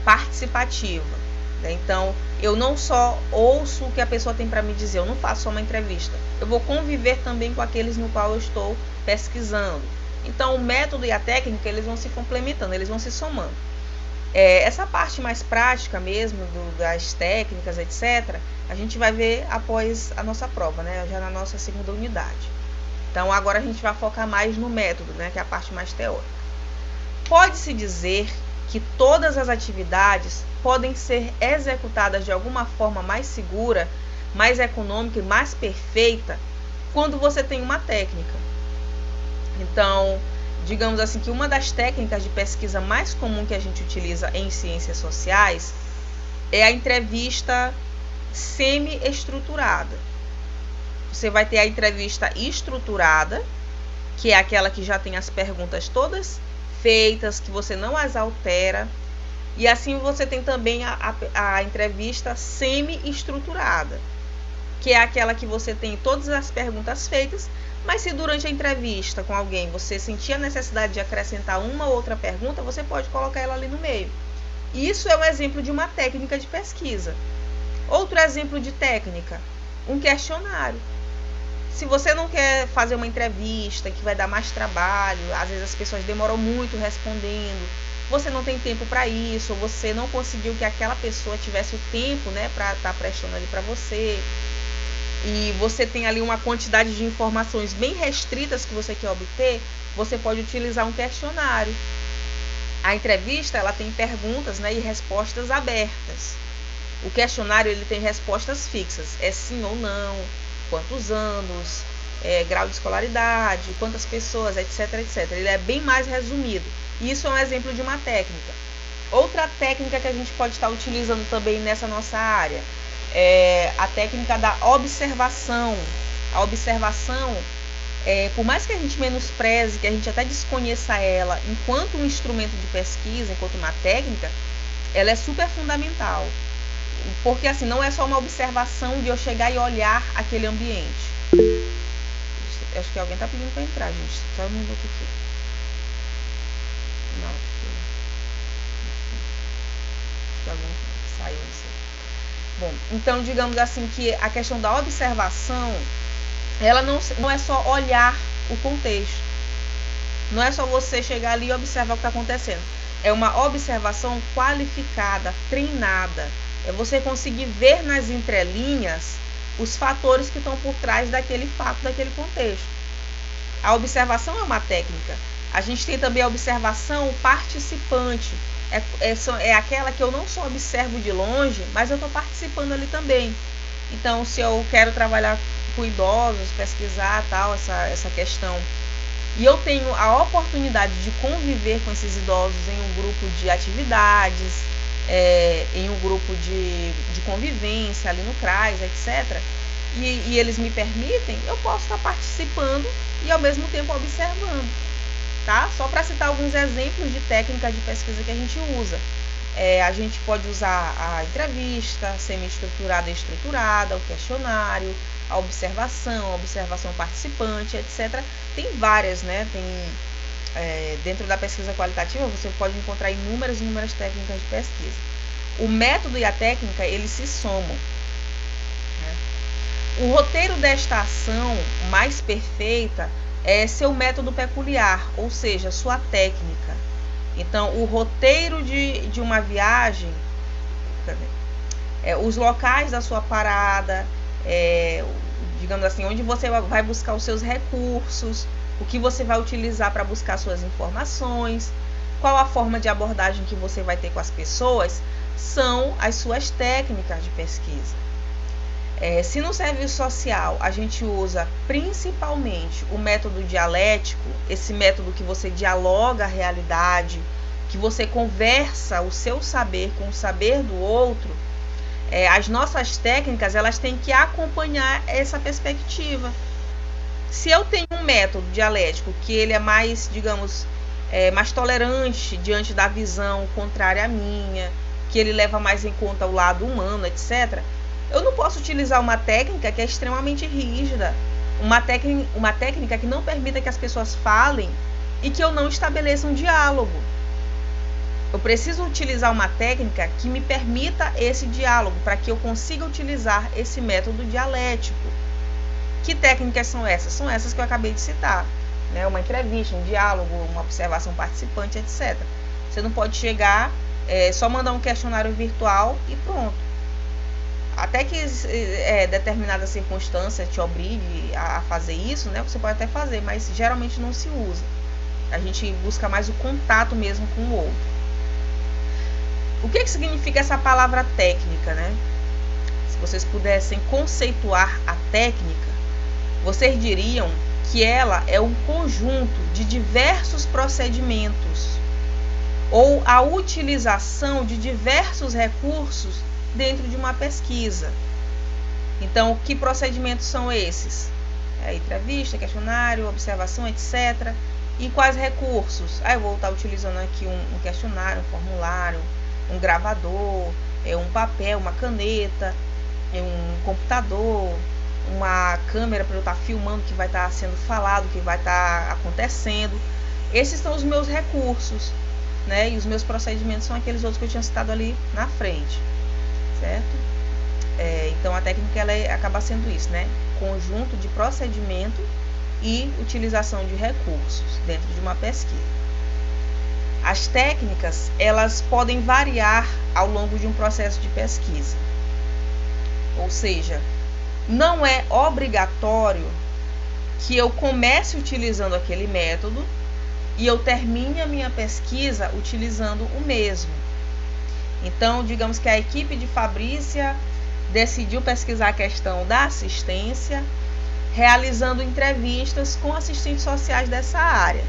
participativa. Então, eu não só ouço o que a pessoa tem para me dizer, eu não faço só uma entrevista. Eu vou conviver também com aqueles no qual eu estou pesquisando. Então, o método e a técnica, eles vão se complementando, eles vão se somando. Essa parte mais prática mesmo, das técnicas, etc., a gente vai ver após a nossa prova, né? Já na nossa segunda unidade. Então, agora a gente vai focar mais no método, né? Que é a parte mais teórica. Pode-se dizer que todas as atividades podem ser executadas de alguma forma mais segura, mais econômica e mais perfeita quando você tem uma técnica. Então, digamos assim que uma das técnicas de pesquisa mais comum que a gente utiliza em ciências sociais é a entrevista semi-estruturada. Você vai ter a entrevista estruturada, que é aquela que já tem as perguntas todas feitas, que você não as altera. E assim você tem também a entrevista semi-estruturada, que é aquela que você tem todas as perguntas feitas, mas se durante a entrevista com alguém você sentir a necessidade de acrescentar uma ou outra pergunta, você pode colocar ela ali no meio. Isso é um exemplo de uma técnica de pesquisa. Outro exemplo de técnica, um questionário. Se você não quer fazer uma entrevista que vai dar mais trabalho, às vezes as pessoas demoram muito respondendo, você não tem tempo para isso, ou você não conseguiu que aquela pessoa tivesse o tempo, né, para estar prestando ali para você, e você tem ali uma quantidade de informações bem restritas que você quer obter, você pode utilizar um questionário. A entrevista, ela tem perguntas, né, e respostas abertas. O questionário, ele tem respostas fixas, é sim ou não, quantos anos, grau de escolaridade, quantas pessoas, etc, etc. Ele é bem mais resumido. Isso é um exemplo de uma técnica. Outra técnica que a gente pode estar utilizando também nessa nossa área é a técnica da observação. A observação, por mais que a gente menospreze, que a gente até desconheça ela enquanto um instrumento de pesquisa, enquanto uma técnica, ela é super fundamental. Porque assim, não é só uma observação de eu chegar e olhar aquele ambiente. Acho que alguém está pedindo para entrar, gente. Só um minuto aqui. Não. Acho que alguém saiu disso. Bom, então digamos assim que a questão da observação, ela não é só olhar o contexto. Não é só você chegar ali e observar o que está acontecendo. É uma observação qualificada, treinada. É você conseguir ver nas entrelinhas os fatores que estão por trás daquele fato, daquele contexto. A observação é uma técnica. A gente tem também a observação participante. É aquela que eu não só observo de longe, mas eu estou participando ali também. Então, se eu quero trabalhar com idosos, pesquisar tal, essa questão, e eu tenho a oportunidade de conviver com esses idosos em um grupo de atividades, em um grupo de convivência ali no CRAS, etc., e eles me permitem, eu posso estar participando e ao mesmo tempo observando, tá? Só para citar alguns exemplos de técnicas de pesquisa que a gente usa. A gente pode usar a entrevista, semi-estruturada e estruturada, o questionário, a observação participante, etc. Tem várias, né? Dentro da pesquisa qualitativa, você pode encontrar inúmeras técnicas de pesquisa. O método e a técnica, eles se somam. Né? O roteiro desta ação mais perfeita é seu método peculiar, ou seja, sua técnica. Então, o roteiro de uma viagem, os locais da sua parada, digamos assim, onde você vai buscar os seus recursos, o que você vai utilizar para buscar suas informações, qual a forma de abordagem que você vai ter com as pessoas, são as suas técnicas de pesquisa. Se no serviço social a gente usa principalmente o método dialético, esse método que você dialoga a realidade, que você conversa o seu saber com o saber do outro, as nossas técnicas, elas têm que acompanhar essa perspectiva. Se eu tenho um método dialético que ele é mais, digamos, mais tolerante diante da visão contrária à minha, que ele leva mais em conta o lado humano, etc., eu não posso utilizar uma técnica que é extremamente rígida, uma técnica que não permita que as pessoas falem e que eu não estabeleça um diálogo. Eu preciso utilizar uma técnica que me permita esse diálogo, para que eu consiga utilizar esse método dialético. Que técnicas são essas? São essas que eu acabei de citar, né? Uma entrevista, um diálogo, uma observação participante, etc. Você não pode chegar, só mandar um questionário virtual e pronto. Até que determinada circunstância te obrigue a fazer isso, né? Você pode até fazer, mas geralmente não se usa. A gente busca mais o contato mesmo com o outro. O que significa essa palavra técnica, né? Se vocês pudessem conceituar a técnica, vocês diriam que ela é um conjunto de diversos procedimentos ou a utilização de diversos recursos dentro de uma pesquisa. Então, que procedimentos são esses? Entrevista, questionário, observação, etc. E quais recursos? Eu vou estar utilizando aqui um questionário, um formulário, um gravador, um papel, uma caneta, um computador, uma câmera para eu estar filmando o que vai estar sendo falado, o que vai estar acontecendo. Esses são os meus recursos, né? E os meus procedimentos são aqueles outros que eu tinha citado ali na frente, certo? Então a técnica ela acaba sendo isso, né? Conjunto de procedimento e utilização de recursos dentro de uma pesquisa. As técnicas, elas podem variar ao longo de um processo de pesquisa. Ou seja, não é obrigatório que eu comece utilizando aquele método e eu termine a minha pesquisa utilizando o mesmo. Então, digamos que a equipe de Fabrícia decidiu pesquisar a questão da assistência, realizando entrevistas com assistentes sociais dessa área.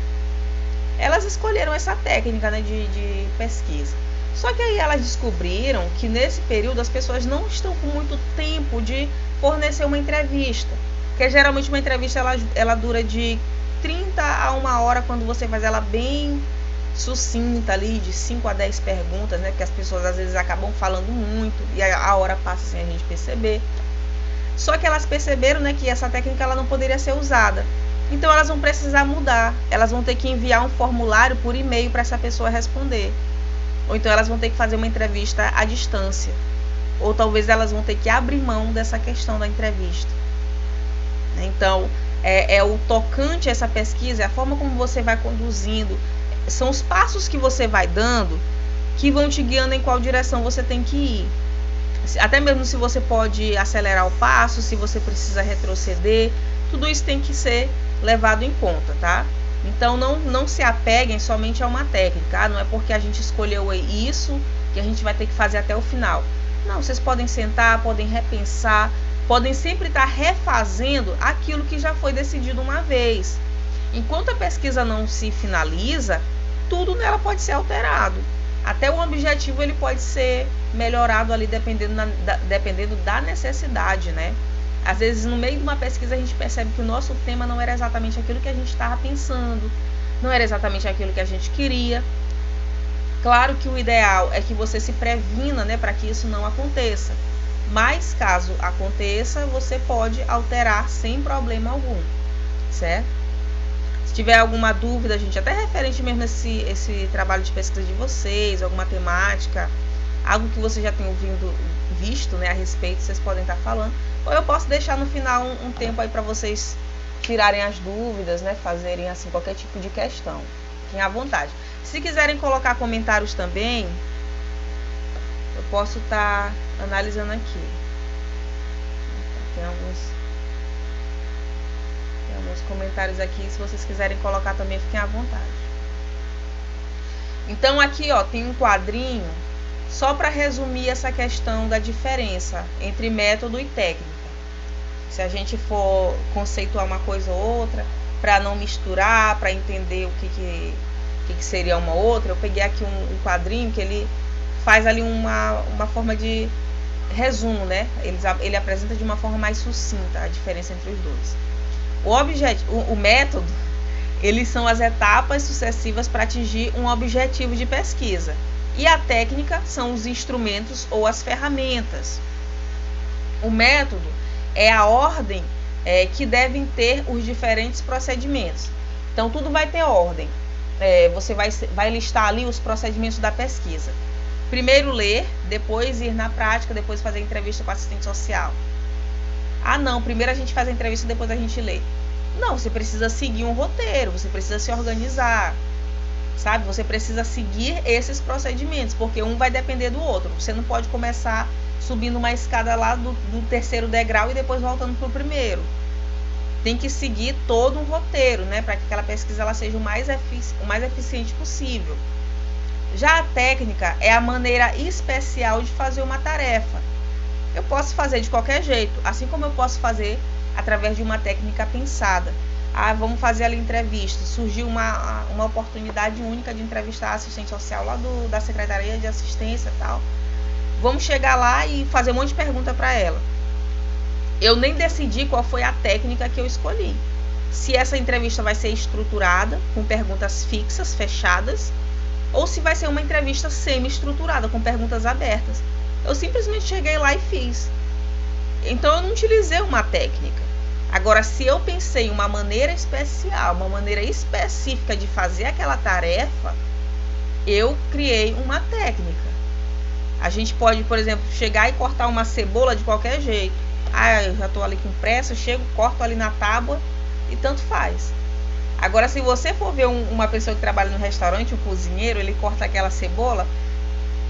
Elas escolheram essa técnica, né, de pesquisa. Só que aí elas descobriram que nesse período as pessoas não estão com muito tempo de fornecer uma entrevista. Porque geralmente uma entrevista ela dura de 30 a 1 hora quando você faz ela bem sucinta ali, de 5 a 10 perguntas, né? Porque as pessoas às vezes acabam falando muito e a hora passa sem a gente perceber. Só que elas perceberam, né, que essa técnica ela não poderia ser usada. Então elas vão precisar mudar. Elas vão ter que enviar um formulário por e-mail para essa pessoa responder. Ou então elas vão ter que fazer uma entrevista à distância. Ou talvez elas vão ter que abrir mão dessa questão da entrevista. Então, é o tocante a essa pesquisa, é a forma como você vai conduzindo, são os passos que você vai dando que vão te guiando em qual direção você tem que ir. Até mesmo se você pode acelerar o passo, se você precisa retroceder, tudo isso tem que ser levado em conta, tá? Então, não se apeguem somente a uma técnica. Não é porque a gente escolheu isso que a gente vai ter que fazer até o final. Não, vocês podem sentar, podem repensar, podem sempre estar refazendo aquilo que já foi decidido uma vez. Enquanto a pesquisa não se finaliza, tudo nela pode ser alterado. Até o objetivo ele pode ser melhorado ali dependendo da necessidade, né? Às vezes, no meio de uma pesquisa, a gente percebe que o nosso tema não era exatamente aquilo que a gente estava pensando, não era exatamente aquilo que a gente queria. Claro que o ideal é que você se previna, né, para que isso não aconteça. Mas, caso aconteça, você pode alterar sem problema algum, certo? Se tiver alguma dúvida, gente, até referente mesmo a esse trabalho de pesquisa de vocês, alguma temática, algo que vocês já tenham visto, né, a respeito, vocês podem estar falando. Ou eu posso deixar no final um tempo aí para vocês tirarem as dúvidas, né, fazerem assim qualquer tipo de questão. Fiquem à vontade. Se quiserem colocar comentários também, eu posso estar analisando aqui. Tem alguns comentários aqui, se vocês quiserem colocar também, fiquem à vontade. Então aqui, ó, tem um quadrinho só para resumir essa questão da diferença entre método e técnica. Se a gente for conceituar uma coisa ou outra, para não misturar, para entender o que seria uma outra, eu peguei aqui um quadrinho que ele faz ali uma forma de resumo, né? Ele apresenta de uma forma mais sucinta a diferença entre os dois. O método, eles são as etapas sucessivas para atingir um objetivo de pesquisa. E a técnica são os instrumentos ou as ferramentas. O método é a ordem que devem ter os diferentes procedimentos. Então, tudo vai ter ordem. Você vai listar ali os procedimentos da pesquisa. Primeiro ler, depois ir na prática, depois fazer entrevista com assistente social. Ah, não, primeiro a gente faz a entrevista, depois a gente lê. Não, você precisa seguir um roteiro, você precisa se organizar, sabe? Você precisa seguir esses procedimentos, porque um vai depender do outro. Você não pode começar subindo uma escada lá do terceiro degrau e depois voltando para o primeiro. Tem que seguir todo um roteiro, né? Para que aquela pesquisa ela seja o mais eficiente possível. Já a técnica é a maneira especial de fazer uma tarefa. Eu posso fazer de qualquer jeito, assim como eu posso fazer através de uma técnica pensada. Vamos fazer ali entrevista. Surgiu uma oportunidade única de entrevistar a assistente social lá da Secretaria de Assistência e tal. Vamos chegar lá e fazer um monte de pergunta para ela. Eu nem decidi qual foi a técnica que eu escolhi. Se essa entrevista vai ser estruturada, com perguntas fixas, fechadas, ou se vai ser uma entrevista semi-estruturada, com perguntas abertas. Eu simplesmente cheguei lá e fiz. Então, eu não utilizei uma técnica. Agora, se eu pensei em uma maneira especial, uma maneira específica de fazer aquela tarefa, eu criei uma técnica. A gente pode, por exemplo, chegar e cortar uma cebola de qualquer jeito. Eu já estou ali com pressa, chego, corto ali na tábua e tanto faz. Agora, se você for ver uma pessoa que trabalha no restaurante, um cozinheiro, ele corta aquela cebola,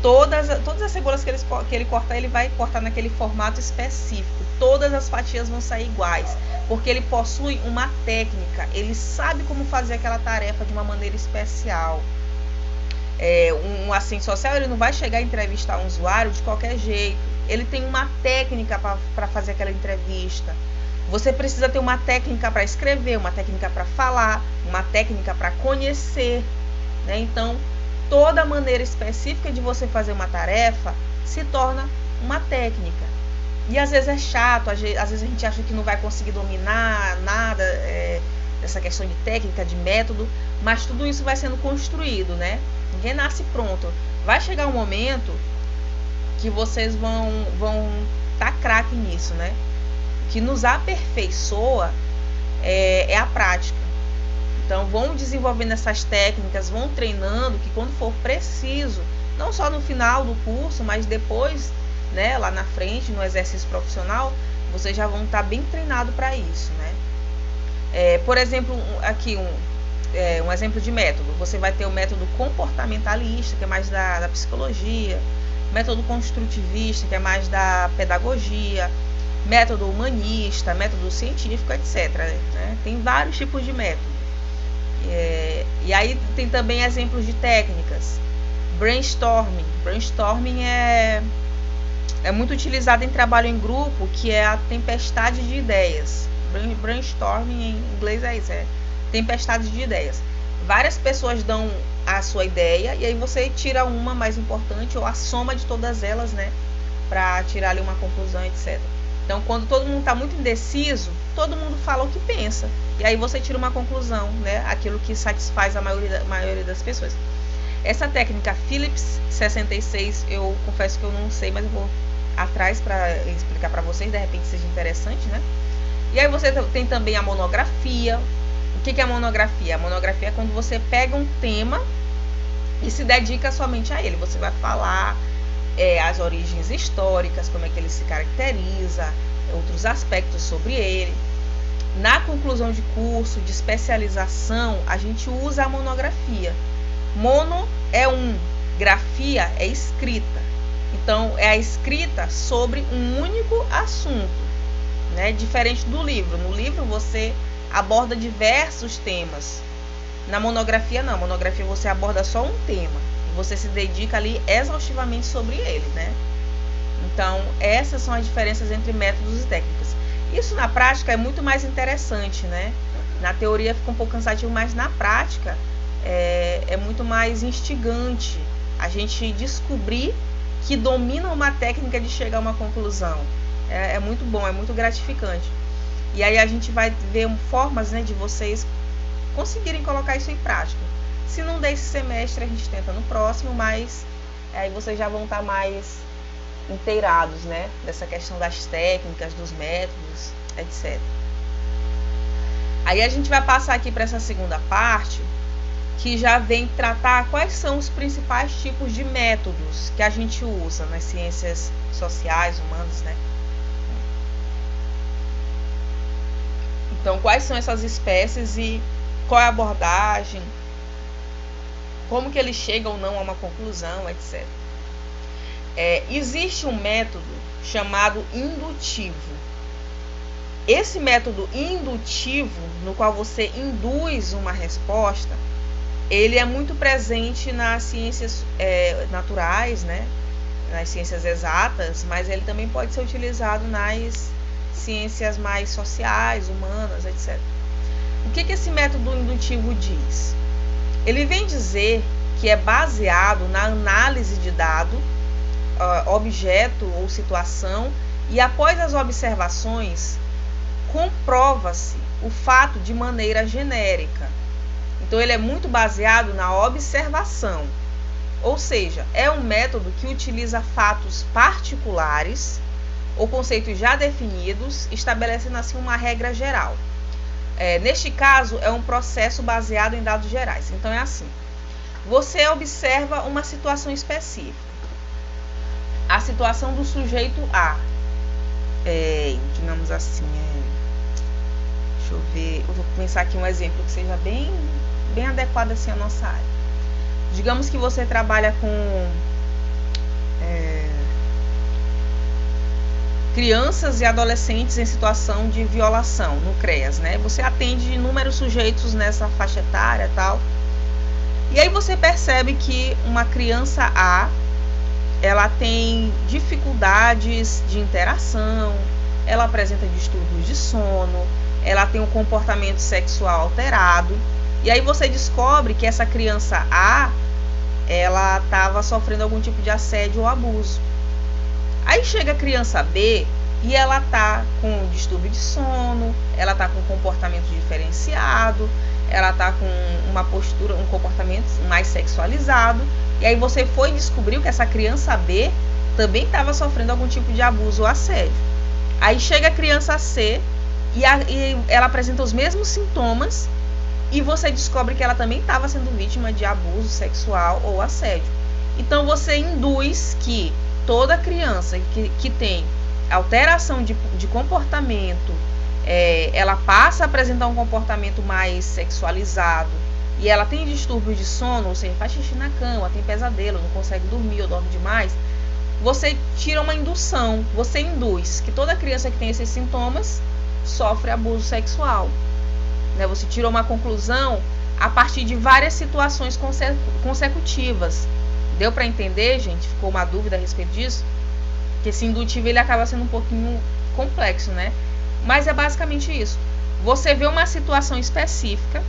todas as cebolas que ele cortar, ele vai cortar naquele formato específico. Todas as fatias vão sair iguais, porque ele possui uma técnica, ele sabe como fazer aquela tarefa de uma maneira especial. Um assistente social, ele não vai chegar a entrevistar um usuário de qualquer jeito. Ele tem uma técnica para fazer aquela entrevista. Você precisa ter uma técnica para escrever, uma técnica para falar, uma técnica para conhecer, né? Então, toda maneira específica de você fazer uma tarefa se torna uma técnica. E às vezes é chato, às vezes a gente acha que não vai conseguir dominar nada dessa questão de técnica, de método, mas tudo isso vai sendo construído, né? Ninguém nasce pronto. Vai chegar um momento que vocês vão tá craque nisso, né? O que nos aperfeiçoa é a prática. Então, vão desenvolvendo essas técnicas, vão treinando, que quando for preciso, não só no final do curso, mas depois, né, lá na frente, no exercício profissional, vocês já vão estar bem treinados para isso, né? Por exemplo, aqui um exemplo de método. Você vai ter o método comportamentalista, que é mais da psicologia, método construtivista, que é mais da pedagogia, método humanista, método científico, etc. Né? Tem vários tipos de método. E aí tem também exemplos de técnicas. Brainstorming. Brainstorming é muito utilizado em trabalho em grupo, que é a tempestade de ideias. Brainstorming em inglês é isso, tempestade de ideias. Várias pessoas dão a sua ideia e aí você tira uma mais importante ou a soma de todas elas, né, para tirar ali uma conclusão, etc. Então, quando todo mundo está muito indeciso, todo mundo fala o que pensa. E aí você tira uma conclusão, né? Aquilo que satisfaz a maioria das pessoas. Essa técnica Phillips 66, eu confesso que eu não sei, mas eu vou atrás para explicar para vocês, de repente seja interessante, né? E aí você tem também a monografia. O que é a monografia? A monografia é quando você pega um tema e se dedica somente a ele. Você vai falar as origens históricas, como é que ele se caracteriza, outros aspectos sobre ele. Na conclusão de curso, de especialização, a gente usa a monografia. Mono é grafia é escrita. Então, é a escrita sobre um único assunto, né? Diferente do livro. No livro, você aborda diversos temas. Na monografia, não. Na monografia, você aborda só um tema. Você se dedica ali exaustivamente sobre ele, né? Então, essas são as diferenças entre métodos e técnicas. Isso na prática é muito mais interessante, né? Na teoria fica um pouco cansativo, mas na prática é muito mais instigante a gente descobrir que domina uma técnica de chegar a uma conclusão. É muito bom, é muito gratificante. E aí a gente vai ver formas, né, de vocês conseguirem colocar isso em prática. Se não der esse semestre, a gente tenta no próximo, mas aí vocês já vão estar mais inteirados, né, dessa questão das técnicas, dos métodos, etc. Aí a gente vai passar aqui para essa segunda parte, que já vem tratar quais são os principais tipos de métodos que a gente usa nas ciências sociais, humanas, né? Então, quais são essas espécies e qual é a abordagem, como que ele chega ou não a uma conclusão, etc. Existe um método chamado indutivo. Esse método indutivo, no qual você induz uma resposta, ele é muito presente nas ciências naturais, né? Nas ciências exatas, mas ele também pode ser utilizado nas ciências mais sociais, humanas, etc. O que esse método indutivo diz? Ele vem dizer que é baseado na análise de dado, objeto ou situação, e após as observações, comprova-se o fato de maneira genérica. Então, ele é muito baseado na observação, ou seja, é um método que utiliza fatos particulares ou conceitos já definidos, estabelecendo assim uma regra geral. Neste caso, é um processo baseado em dados gerais. Então, é assim: você observa uma situação específica, a situação do sujeito A, digamos assim, deixa eu ver, eu vou pensar aqui um exemplo que seja bem adequado assim à nossa área. Digamos que você trabalha com crianças e adolescentes em situação de violação no CREAS, né? Você atende inúmeros sujeitos nessa faixa etária e tal. E aí você percebe que uma criança A, ela tem dificuldades de interação, ela apresenta distúrbios de sono, ela tem um comportamento sexual alterado. E aí você descobre que essa criança A, ela estava sofrendo algum tipo de assédio ou abuso. Aí chega a criança B e ela tá com distúrbio de sono, ela tá com comportamento diferenciado, ela tá com uma postura, um comportamento mais sexualizado. E aí você foi e descobriu que essa criança B também estava sofrendo algum tipo de abuso ou assédio. Aí chega a criança C e ela apresenta os mesmos sintomas e você descobre que ela também estava sendo vítima de abuso sexual ou assédio. Então você induz que toda criança que tem alteração de comportamento, ela passa a apresentar um comportamento mais sexualizado e ela tem distúrbio de sono, ou seja, faz xixi na cama, tem pesadelo, não consegue dormir ou dorme demais, você tira uma indução, você induz que toda criança que tem esses sintomas sofre abuso sexual. Né? Você tirou uma conclusão a partir de várias situações consecutivas. Deu para entender, gente? Ficou uma dúvida a respeito disso? Que esse indutivo ele acaba sendo um pouquinho complexo, né? Mas é basicamente isso. Você vê uma situação específica,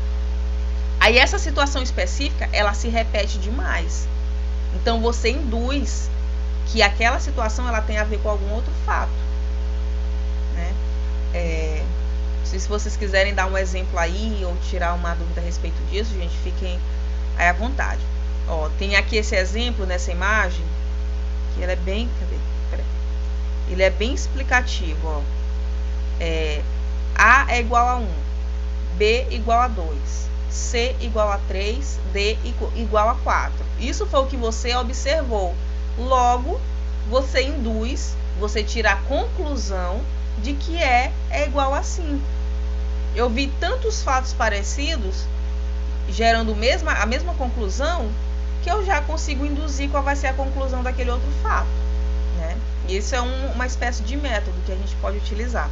aí essa situação específica, ela se repete demais. Então você induz que aquela situação ela tem a ver com algum outro fato, né? Não sei se vocês quiserem dar um exemplo aí ou tirar uma dúvida a respeito disso, gente, fiquem aí à vontade. Ó, tem aqui esse exemplo nessa imagem, que ele é bem, ele é bem explicativo, ó. A é igual a 1, B igual a 2, C igual a 3, D igual a 4. Isso foi o que você observou. Logo, você induz, você tira a conclusão de que é igual a 5. Eu vi tantos fatos parecidos, gerando a mesma conclusão, que eu já consigo induzir qual vai ser a conclusão daquele outro fato, né? E isso é uma espécie de método que a gente pode utilizar.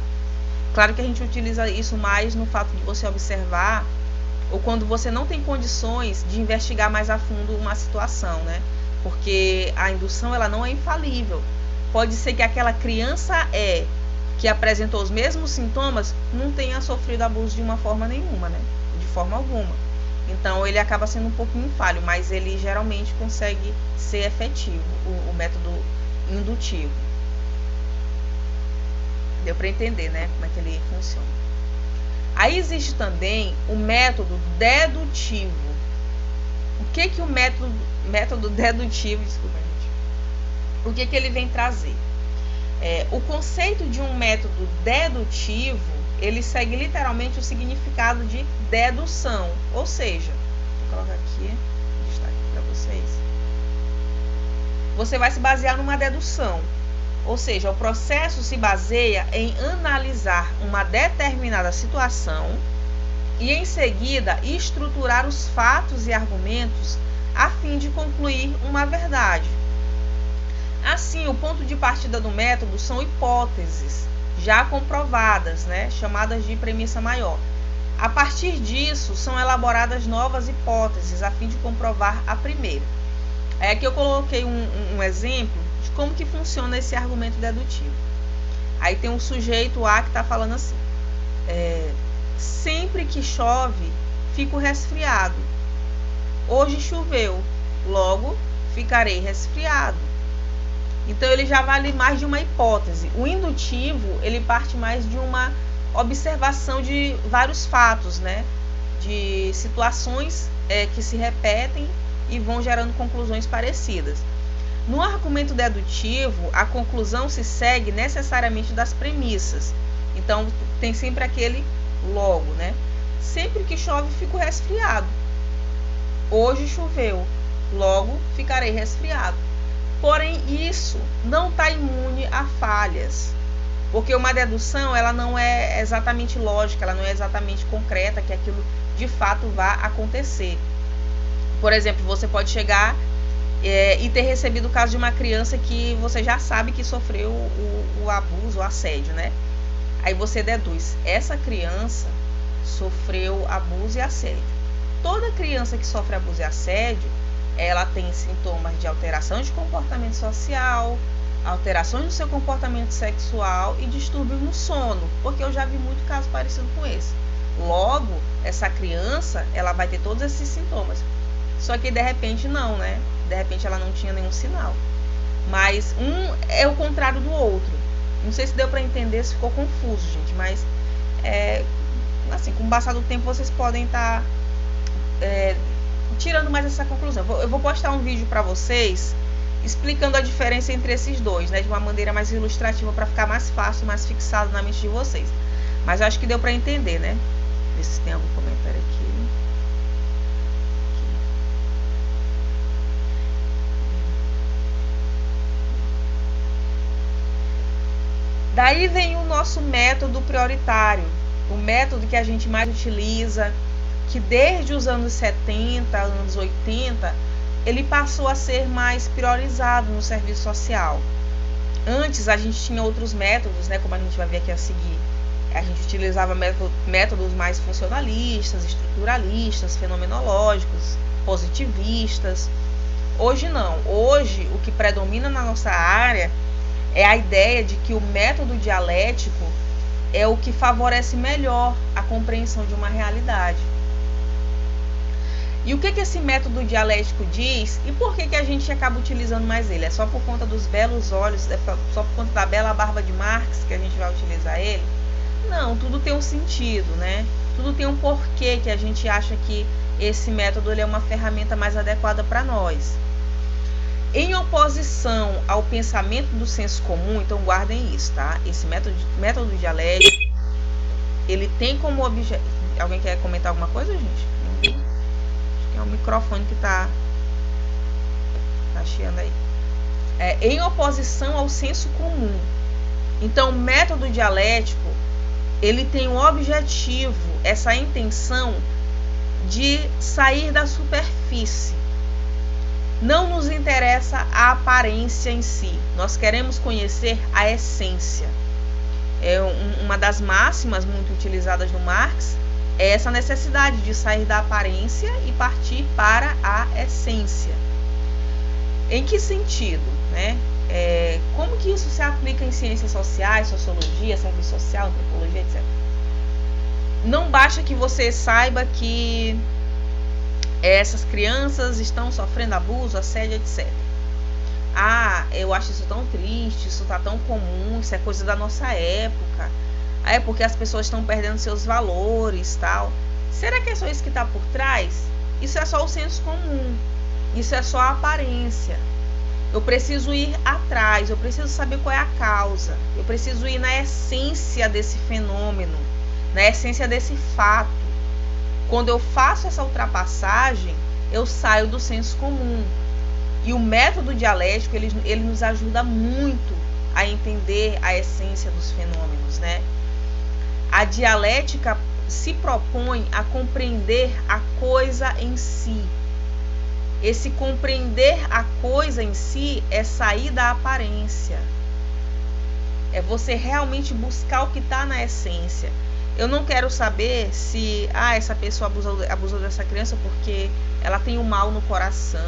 Claro que a gente utiliza isso mais no fato de você observar ou quando você não tem condições de investigar mais a fundo uma situação, né? Porque a indução ela não é infalível. Pode ser que aquela criança que apresentou os mesmos sintomas não tenha sofrido abuso de uma forma nenhuma, né? De forma alguma. Então ele acaba sendo um pouquinho falho, mas ele geralmente consegue ser efetivo, o método indutivo. Deu para entender, né, como é que ele funciona. Aí existe também o método dedutivo. O que o método dedutivo, desculpa, gente, o que ele vem trazer? O conceito de um método dedutivo, ele segue literalmente o significado de dedução, ou seja, vou colocar aqui, destaque para vocês. Você vai se basear numa dedução, ou seja, o processo se baseia em analisar uma determinada situação e em seguida estruturar os fatos e argumentos a fim de concluir uma verdade. Assim, o ponto de partida do método são hipóteses já comprovadas, né, chamadas de premissa maior. A partir disso, são elaboradas novas hipóteses a fim de comprovar a primeira. Aqui eu coloquei um exemplo de como que funciona esse argumento dedutivo. Aí tem um sujeito A que está falando assim: sempre que chove, fico resfriado. Hoje choveu, logo ficarei resfriado. Então ele já vale mais de uma hipótese. O indutivo, ele parte mais de uma observação de vários fatos, né? De situações que se repetem e vão gerando conclusões parecidas. No argumento dedutivo, a conclusão se segue necessariamente das premissas. Então tem sempre aquele logo, né? Sempre que chove, fico resfriado. Hoje choveu, logo ficarei resfriado. Porém, isso não está imune a falhas. Porque uma dedução, ela não é exatamente lógica, ela não é exatamente concreta, que aquilo de fato vá acontecer. Por exemplo, você pode chegar e ter recebido o caso de uma criança que você já sabe que sofreu o abuso, o assédio, né? Aí você deduz, essa criança sofreu abuso e assédio. Toda criança que sofre abuso e assédio, ela tem sintomas de alteração de comportamento social, alterações no seu comportamento sexual e distúrbio no sono, porque eu já vi muito caso parecido com esse. Logo, essa criança, ela vai ter todos esses sintomas. Só que de repente não, né? De repente ela não tinha nenhum sinal. Mas um é o contrário do outro. Não sei se deu para entender, se ficou confuso, gente, mas assim, com o passar do tempo vocês podem estar tirando mais essa conclusão. Eu vou postar um vídeo para vocês explicando a diferença entre esses dois, né, de uma maneira mais ilustrativa para ficar mais fácil, mais fixado na mente de vocês. Mas eu acho que deu para entender, né? Ver se tem algum comentário aqui. Daí vem o nosso método prioritário, o método que a gente mais utiliza, que desde os anos 70, anos 80, ele passou a ser mais priorizado no serviço social. Antes a gente tinha outros métodos, né, como a gente vai ver aqui a seguir. A gente utilizava métodos mais funcionalistas, estruturalistas, fenomenológicos, positivistas. Hoje não. Hoje o que predomina na nossa área é a ideia de que o método dialético é o que favorece melhor a compreensão de uma realidade. E o que esse método dialético diz e por que a gente acaba utilizando mais ele? É só por conta dos belos olhos, é só por conta da bela barba de Marx que a gente vai utilizar ele? Não, tudo tem um sentido, né? Tudo tem um porquê que a gente acha que esse método ele é uma ferramenta mais adequada para nós. Em oposição ao pensamento do senso comum, então guardem isso, tá? Esse método dialético, ele tem como objetivo... Alguém quer comentar alguma coisa, gente? É o microfone que tá chiando aí. Em oposição ao senso comum. Então, o método dialético, ele tem um objetivo, essa intenção de sair da superfície. Não nos interessa a aparência em si. Nós queremos conhecer a essência. Uma das máximas muito utilizadas no Marx é essa necessidade de sair da aparência e partir para a essência. Em que sentido, né? Como que isso se aplica em ciências sociais, sociologia, serviço social, antropologia, etc. Não basta que você saiba que essas crianças estão sofrendo abuso, assédio, etc. Eu acho isso tão triste, isso está tão comum, isso é coisa da nossa época. É porque as pessoas estão perdendo seus valores, tal. Será que é só isso que está por trás? Isso é só o senso comum. Isso é só a aparência. Eu preciso ir atrás, eu preciso saber qual é a causa. Eu preciso ir na essência desse fenômeno, na essência desse fato. Quando eu faço essa ultrapassagem, eu saio do senso comum. E o método dialético, ele nos ajuda muito a entender a essência dos fenômenos, né? A dialética se propõe a compreender a coisa em si. Esse compreender a coisa em si é sair da aparência. É você realmente buscar o que está na essência. Eu não quero saber se essa pessoa abusou dessa criança porque ela tem um mal no coração.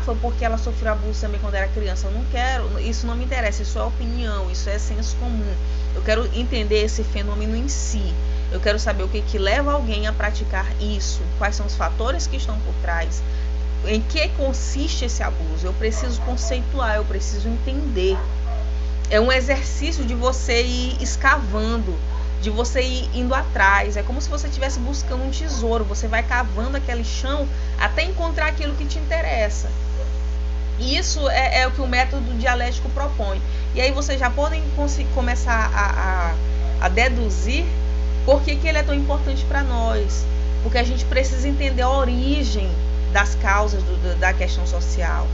Foi porque ela sofreu abuso também quando era criança. Eu não quero, isso não me interessa, isso é opinião, isso é senso comum. Eu quero entender esse fenômeno em si. Eu quero saber o que leva alguém a praticar isso, quais são os fatores que estão por trás, em que consiste esse abuso. Eu preciso conceituar, eu preciso entender. É um exercício de você ir escavando, de você ir indo atrás. É como se você estivesse buscando um tesouro. Você vai cavando aquele chão até encontrar aquilo que te interessa. E isso é o que o método dialético propõe. E aí vocês já podem começar a deduzir por que ele é tão importante para nós. Porque a gente precisa entender a origem das causas da questão social,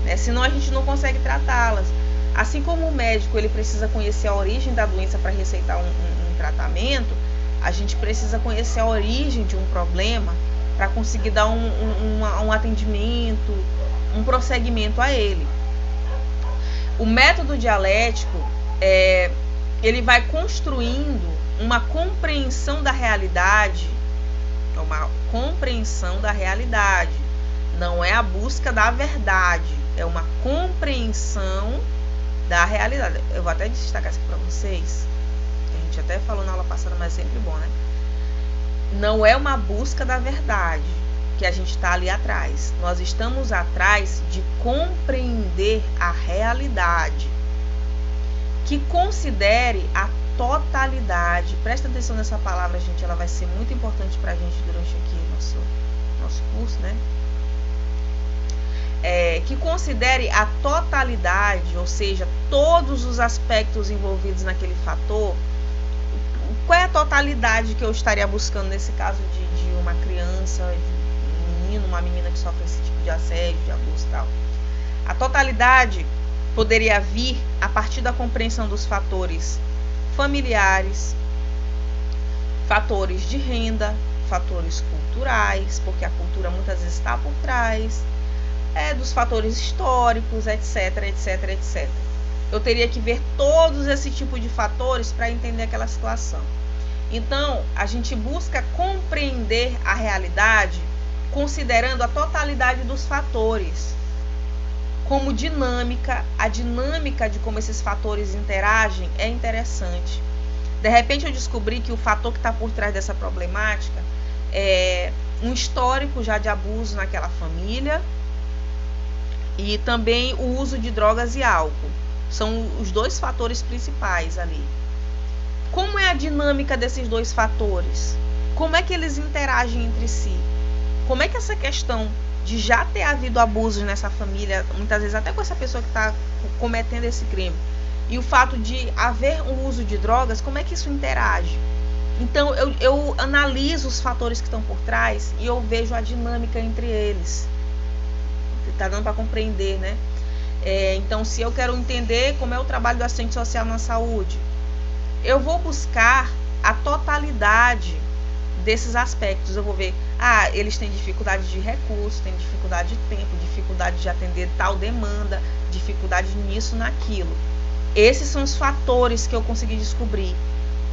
né? Senão a gente não consegue tratá-las. Assim como o médico ele precisa conhecer a origem da doença para receitar um tratamento, a gente precisa conhecer a origem de um problema para conseguir dar um atendimento, um prosseguimento a ele. O método dialético, ele vai construindo uma compreensão da realidade, não é a busca da verdade, é uma compreensão da realidade. Eu vou até destacar isso aqui para vocês, a gente até falou na aula passada, mas é sempre bom, né? Não é uma busca da verdade que a gente está ali atrás. Nós estamos atrás de compreender a realidade, que considere a totalidade. Presta atenção nessa palavra, gente, ela vai ser muito importante para a gente durante aqui nosso curso, né? Que considere a totalidade, ou seja, todos os aspectos envolvidos naquele fator. Qual é a totalidade que eu estaria buscando nesse caso de uma criança, de um menino, uma menina que sofre esse tipo de assédio, de abuso e tal? A totalidade poderia vir a partir da compreensão dos fatores familiares, fatores de renda, fatores culturais, porque a cultura muitas vezes está por trás, dos fatores históricos, etc, etc, etc. Eu teria que ver todos esse tipo de fatores para entender aquela situação. Então, a gente busca compreender a realidade considerando a totalidade dos fatores. Como dinâmica, a dinâmica de como esses fatores interagem é interessante. De repente eu descobri que o fator que está por trás dessa problemática é um histórico já de abuso naquela família e também o uso de drogas e álcool. São os dois fatores principais ali. Como é a dinâmica desses dois fatores? Como é que eles interagem entre si? Como é que essa questão de já ter havido abusos nessa família, muitas vezes até com essa pessoa que está cometendo esse crime, e o fato de haver um uso de drogas, como é que isso interage? Então eu analiso os fatores que estão por trás e eu vejo a dinâmica entre eles. Está dando para compreender, né? Então, se eu quero entender como é o trabalho do assistente social na saúde, eu vou buscar a totalidade desses aspectos. Eu vou ver, eles têm dificuldade de recursos, têm dificuldade de tempo, dificuldade de atender tal demanda, dificuldade nisso, naquilo. Esses são os fatores que eu consegui descobrir.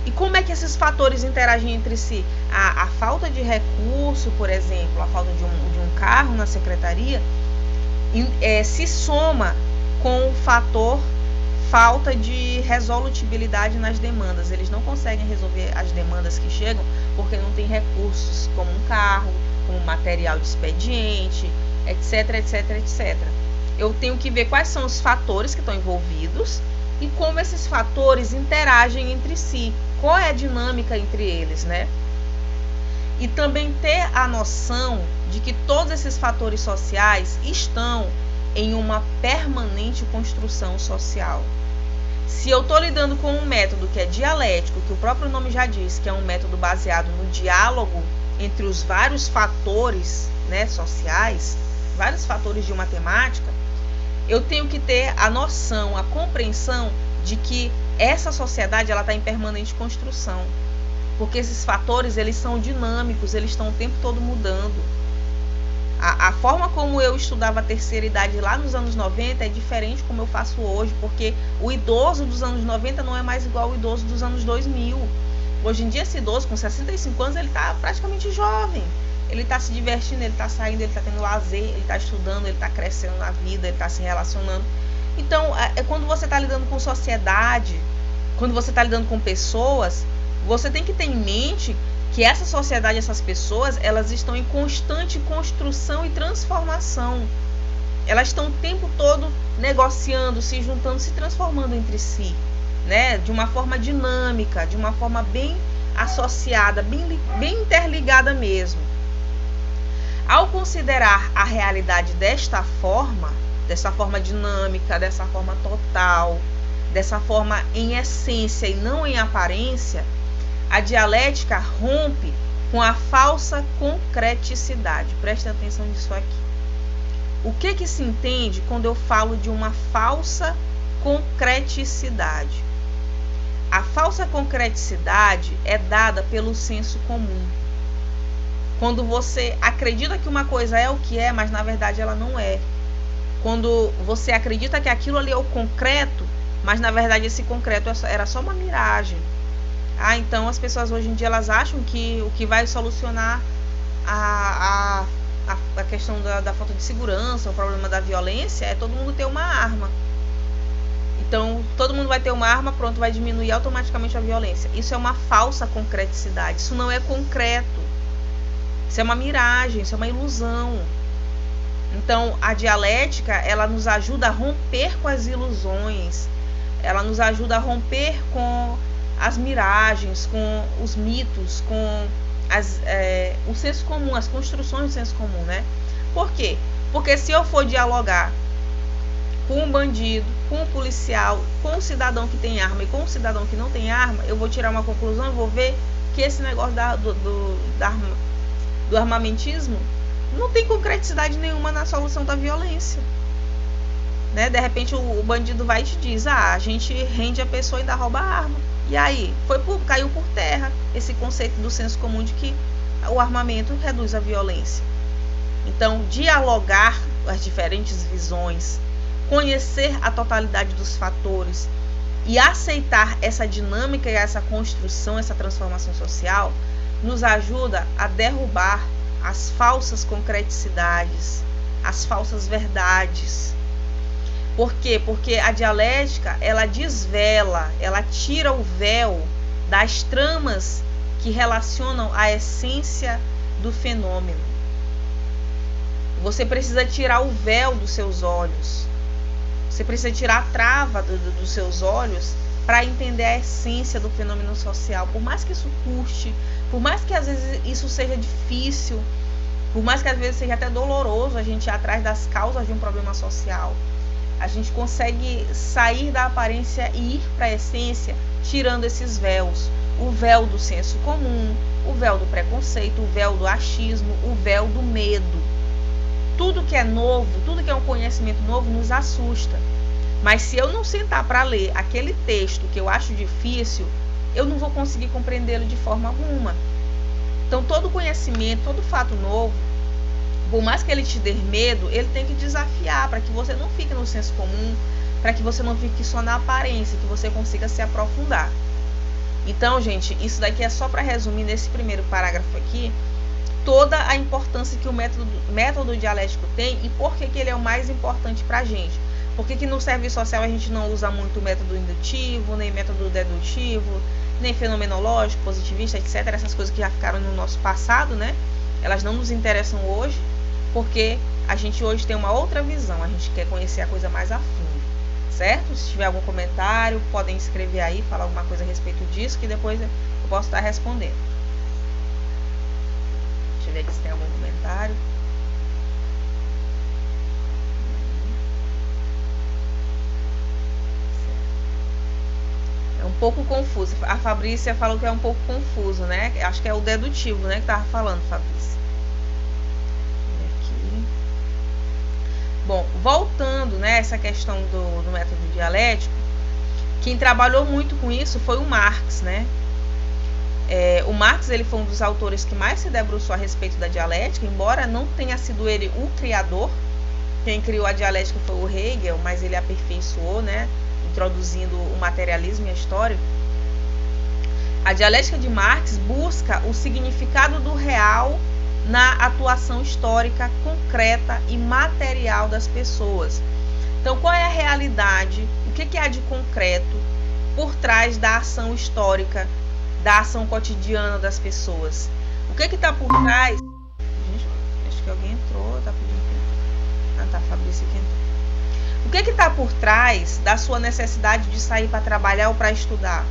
E como é que esses fatores interagem entre si? A falta de recurso, por exemplo, a falta de um carro na secretaria, se soma com o fator falta de resolutibilidade nas demandas. Eles não conseguem resolver as demandas que chegam porque não tem recursos como um carro, como material de expediente, etc, etc, etc. Eu tenho que ver quais são os fatores que estão envolvidos e como esses fatores interagem entre si. Qual é a dinâmica entre eles, né? E também ter a noção de que todos esses fatores sociais estão em uma permanente construção social. Se eu estou lidando com um método que é dialético, que o próprio nome já diz, que é um método baseado no diálogo entre os vários fatores, né, sociais, vários fatores de uma temática, eu tenho que ter a noção, a compreensão de que essa sociedade ela está em permanente construção. Porque esses fatores eles são dinâmicos, eles estão o tempo todo mudando. A forma como eu estudava a terceira idade lá nos anos 90 é diferente como eu faço hoje, porque o idoso dos anos 90 não é mais igual ao idoso dos anos 2000. Hoje em dia, esse idoso com 65 anos, ele está praticamente jovem. Ele está se divertindo, ele está saindo, ele está tendo lazer, ele está estudando, ele está crescendo na vida, ele está se relacionando. Então, quando você está lidando com sociedade, quando você está lidando com pessoas, você tem que ter em mente que essa sociedade, essas pessoas, elas estão em constante construção e transformação. Elas estão o tempo todo negociando, se juntando, se transformando entre si, né? De uma forma dinâmica, de uma forma bem associada, bem interligada mesmo. Ao considerar a realidade dessa forma dinâmica, dessa forma total, dessa forma em essência e não em aparência, a dialética rompe com a falsa concreticidade. Preste atenção nisso aqui. O que se entende quando eu falo de uma falsa concreticidade. A falsa concreticidade é dada pelo senso comum. Quando você acredita que uma coisa é o que é, mas na verdade ela não é. Quando você acredita que aquilo ali é o concreto, mas na verdade esse concreto era só uma miragem. Então as pessoas hoje em dia elas acham que o que vai solucionar a questão da falta de segurança, o problema da violência, é todo mundo ter uma arma. Então, todo mundo vai ter uma arma, pronto, vai diminuir automaticamente a violência. Isso é uma falsa concreticidade, isso não é concreto. Isso é uma miragem, isso é uma ilusão. Então, a dialética, ela nos ajuda a romper com as ilusões, ela nos ajuda a romper com as miragens, com os mitos, com o senso comum, as construções do senso comum, né? Por quê? Porque se eu for dialogar com um bandido, com um policial, com um cidadão que tem arma e com um cidadão que não tem arma, eu vou tirar uma conclusão, eu vou ver que esse negócio do armamentismo não tem concreticidade nenhuma na solução da violência. Né? De repente o bandido vai e te diz, a gente rende a pessoa e ainda rouba a arma. E aí, caiu por terra esse conceito do senso comum de que o armamento reduz a violência. Então, dialogar as diferentes visões, conhecer a totalidade dos fatores e aceitar essa dinâmica e essa construção, essa transformação social, nos ajuda a derrubar as falsas concreticidades, as falsas verdades. Por quê? Porque a dialética, ela desvela, ela tira o véu das tramas que relacionam a essência do fenômeno. Você precisa tirar o véu dos seus olhos. Você precisa tirar a trava dos seus olhos para entender a essência do fenômeno social. Por mais que isso custe, por mais que às vezes isso seja difícil, por mais que às vezes seja até doloroso a gente ir atrás das causas de um problema social, a gente consegue sair da aparência e ir para a essência, tirando esses véus. O véu do senso comum, o véu do preconceito, o véu do achismo, o véu do medo. Tudo que é novo, tudo que é um conhecimento novo nos assusta. Mas se eu não sentar para ler aquele texto que eu acho difícil, eu não vou conseguir compreendê-lo de forma alguma. Então, todo conhecimento, todo fato novo, por mais que ele te dê medo, ele tem que desafiar para que você não fique no senso comum, para que você não fique só na aparência, que você consiga se aprofundar. Então, gente, isso daqui é só para resumir nesse primeiro parágrafo aqui, toda a importância que o método dialético tem e por que ele é o mais importante para a gente. Por que no serviço social a gente não usa muito o método indutivo, nem método dedutivo, nem fenomenológico, positivista, etc. Essas coisas que já ficaram no nosso passado, né? Elas não nos interessam hoje, porque a gente hoje tem uma outra visão, a gente quer conhecer a coisa mais a fundo, certo? Se tiver algum comentário, podem escrever aí, falar alguma coisa a respeito disso, que depois eu posso estar respondendo. Deixa eu ver aqui se tem algum comentário. É um pouco confuso. A Fabrícia falou que é um pouco confuso, né? Acho que é o dedutivo, né, que estava falando, Fabrícia. Aqui. Bom, voltando, né, essa questão do método dialético, quem trabalhou muito com isso foi o Marx, né? O Marx, ele foi um dos autores que mais se debruçou a respeito da dialética, embora não tenha sido ele o criador. Quem criou a dialética foi o Hegel, mas ele aperfeiçoou, né, introduzindo o materialismo e a história. A dialética de Marx busca o significado do real na atuação histórica concreta e material das pessoas. Então, qual é a realidade? O que há de concreto por trás da ação histórica, da ação cotidiana das pessoas? O que está por trás? Gente, acho que alguém entrou, tá pedindo. Tá, Fabrício que entrou. O que está por trás da sua necessidade de sair para trabalhar ou para estudar?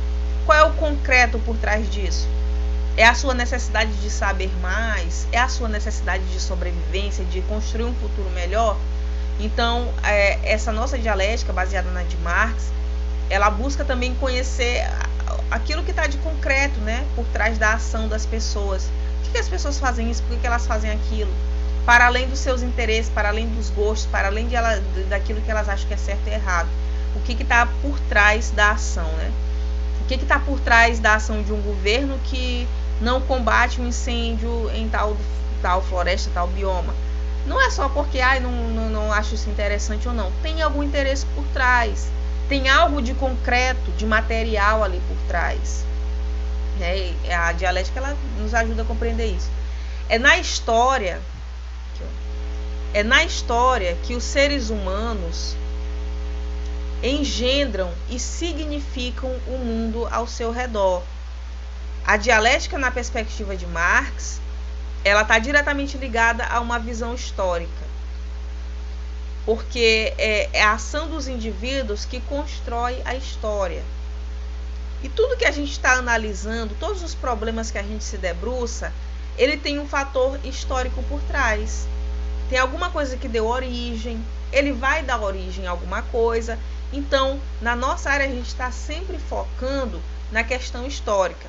Qual é o concreto por trás disso? É a sua necessidade de saber mais? É a sua necessidade de sobrevivência, de construir um futuro melhor? Então, essa nossa dialética, baseada na de Marx, ela busca também conhecer aquilo que está de concreto, né, por trás da ação das pessoas. Por que as pessoas fazem isso? Por que elas fazem aquilo? Para além dos seus interesses, para além dos gostos, para além daquilo que elas acham que é certo e errado. o que está por trás da ação, né? O que está por trás da ação de um governo que não combate um incêndio em tal floresta, tal bioma? Não é só porque não acho isso interessante ou não. Tem algum interesse por trás. Tem algo de concreto, de material ali por trás. A dialética ela nos ajuda a compreender isso. É na história que os seres humanos engendram e significam o mundo ao seu redor. A dialética, na perspectiva de Marx, ela está diretamente ligada a uma visão histórica, porque é a ação dos indivíduos que constrói a história. E tudo que a gente está analisando, todos os problemas que a gente se debruça, ele tem um fator histórico por trás. Tem alguma coisa que deu origem, ele vai dar origem a alguma coisa. Então, na nossa área, a gente está sempre focando na questão histórica.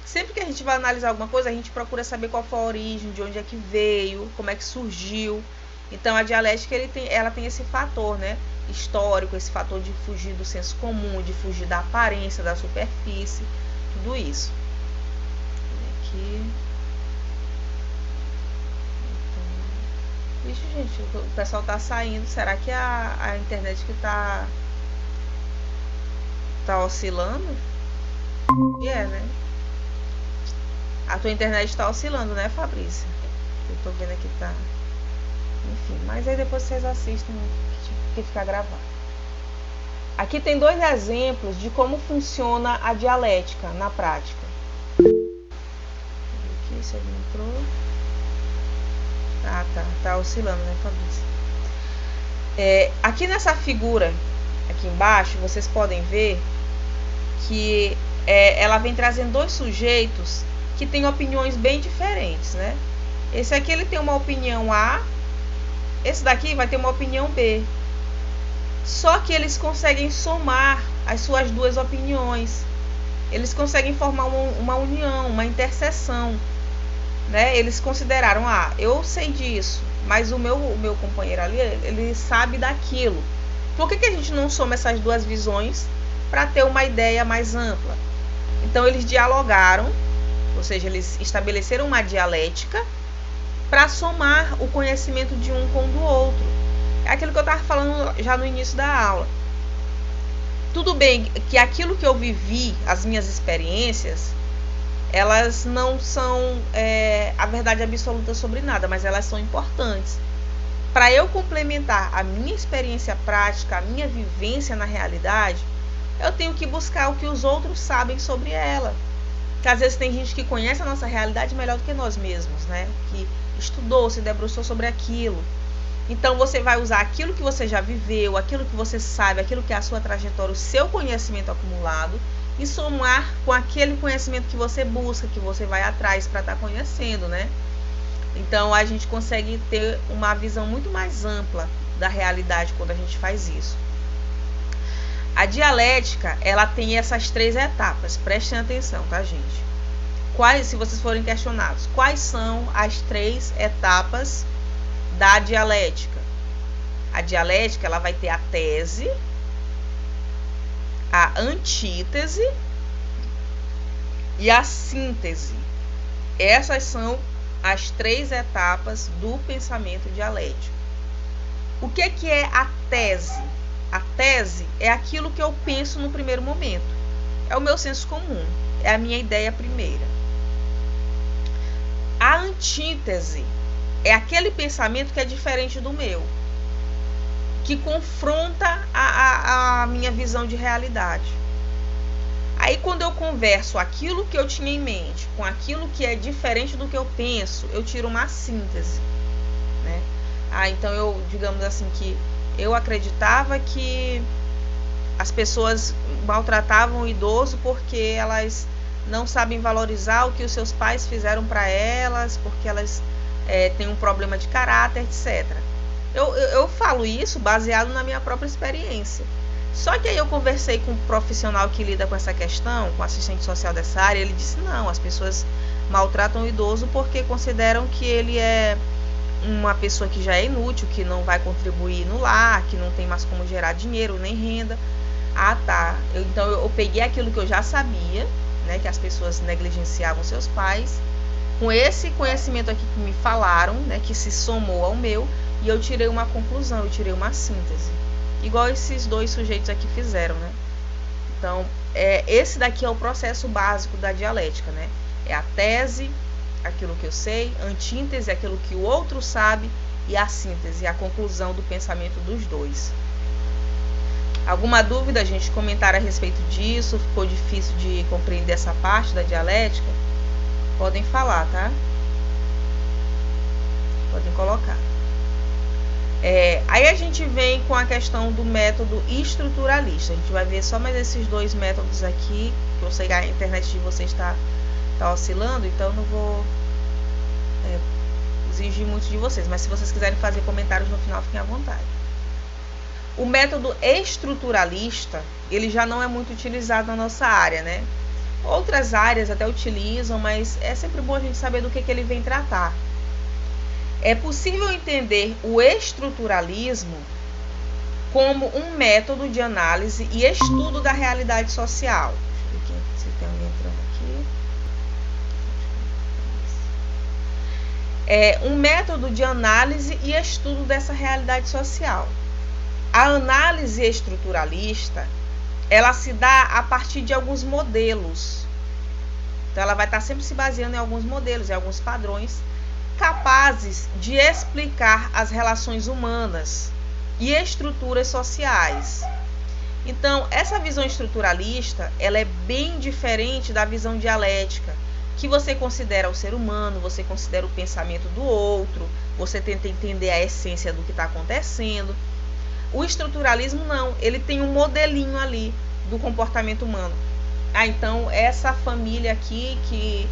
Sempre que a gente vai analisar alguma coisa, a gente procura saber qual foi a origem, de onde é que veio, como é que surgiu. Então, a dialética ela tem esse fator, né, histórico, esse fator de fugir do senso comum, de fugir da aparência, da superfície, tudo isso. Aqui. Vixe, gente, o pessoal tá saindo. Será que a internet que tá oscilando? Né? A tua internet tá oscilando, né, Fabrícia? Eu tô vendo aqui, tá. Enfim, mas aí depois vocês assistem que ficar gravado. Aqui tem 2 exemplos de como funciona a dialética na prática. Aqui, se ele entrou. Tá oscilando, né, Fabrícia? Aqui nessa figura, aqui embaixo, vocês podem ver que ela vem trazendo 2 sujeitos que têm opiniões bem diferentes, né? Esse aqui ele tem uma opinião A, esse daqui vai ter uma opinião B. Só que eles conseguem somar as suas 2 opiniões. Eles conseguem formar uma união, uma interseção. Né? Eles consideraram, eu sei disso, mas o meu companheiro ali, ele sabe daquilo. Por que a gente não soma essas 2 visões para ter uma ideia mais ampla? Então, eles dialogaram, ou seja, eles estabeleceram uma dialética para somar o conhecimento de um com o do outro. É aquilo que eu estava falando já no início da aula. Tudo bem que aquilo que eu vivi, as minhas experiências, elas não são a verdade absoluta sobre nada, mas elas são importantes. Para eu complementar a minha experiência prática, a minha vivência na realidade, eu tenho que buscar o que os outros sabem sobre ela. Porque às vezes tem gente que conhece a nossa realidade melhor do que nós mesmos, né? Que estudou, se debruçou sobre aquilo. Então você vai usar aquilo que você já viveu, aquilo que você sabe, aquilo que é a sua trajetória, o seu conhecimento acumulado, e somar com aquele conhecimento que você busca, que você vai atrás para estar conhecendo, né? Então a gente consegue ter uma visão muito mais ampla da realidade quando a gente faz isso. A dialética, ela tem essas 3 etapas. Prestem atenção, tá, gente? Se vocês forem questionados, quais são as 3 etapas da dialética? A dialética, ela vai ter a tese, a antítese e a síntese. Essas são as 3 etapas do pensamento dialético. O que é a tese? A tese é aquilo que eu penso no primeiro momento. É o meu senso comum, é a minha ideia primeira. A antítese é aquele pensamento que é diferente do meu, que confronta a minha visão de realidade. Aí quando eu converso aquilo que eu tinha em mente com aquilo que é diferente do que eu penso, eu tiro uma síntese, né? Então digamos assim, que eu acreditava que as pessoas maltratavam o idoso porque elas não sabem valorizar o que os seus pais fizeram para elas, porque elas têm um problema de caráter, etc. Eu falo isso baseado na minha própria experiência. Só que aí eu conversei com um profissional que lida com essa questão, com um assistente social dessa área, ele disse, não, as pessoas maltratam o idoso porque consideram que ele é uma pessoa que já é inútil, que não vai contribuir no lar, que não tem mais como gerar dinheiro nem renda. Ah, tá. Então eu peguei aquilo que eu já sabia, né, que as pessoas negligenciavam seus pais, com esse conhecimento aqui que me falaram, né, que se somou ao meu, e eu tirei uma conclusão, eu tirei uma síntese. Igual esses dois sujeitos aqui fizeram, né? Então, esse daqui é o processo básico da dialética, né? É a tese, aquilo que eu sei, antítese, aquilo que o outro sabe, e a síntese, a conclusão do pensamento dos dois. Alguma dúvida, gente? Comentário a respeito disso? Ficou difícil de compreender essa parte da dialética? Podem falar, tá? Podem colocar. Aí a gente vem com a questão do método estruturalista. A gente vai ver só mais esses dois métodos aqui, que eu sei que a internet de vocês está oscilando, então eu não vou exigir muito de vocês, mas se vocês quiserem fazer comentários no final, fiquem à vontade. O método estruturalista, ele já não é muito utilizado na nossa área, né? Outras áreas até utilizam, mas é sempre bom a gente saber do que ele vem tratar. É possível entender o estruturalismo como um método de análise e estudo da realidade social. Deixa eu ver aqui, se tem alguém entrando aqui. É um método de análise e estudo dessa realidade social. A análise estruturalista, ela se dá a partir de alguns modelos. Então, ela vai estar sempre se baseando em alguns modelos, em alguns padrões, capazes de explicar as relações humanas e estruturas sociais. Então, essa visão estruturalista, ela é bem diferente da visão dialética, que você considera o ser humano, você considera o pensamento do outro, você tenta entender a essência do que está acontecendo. O estruturalismo não, ele tem um modelinho ali do comportamento humano. Então, essa família aqui que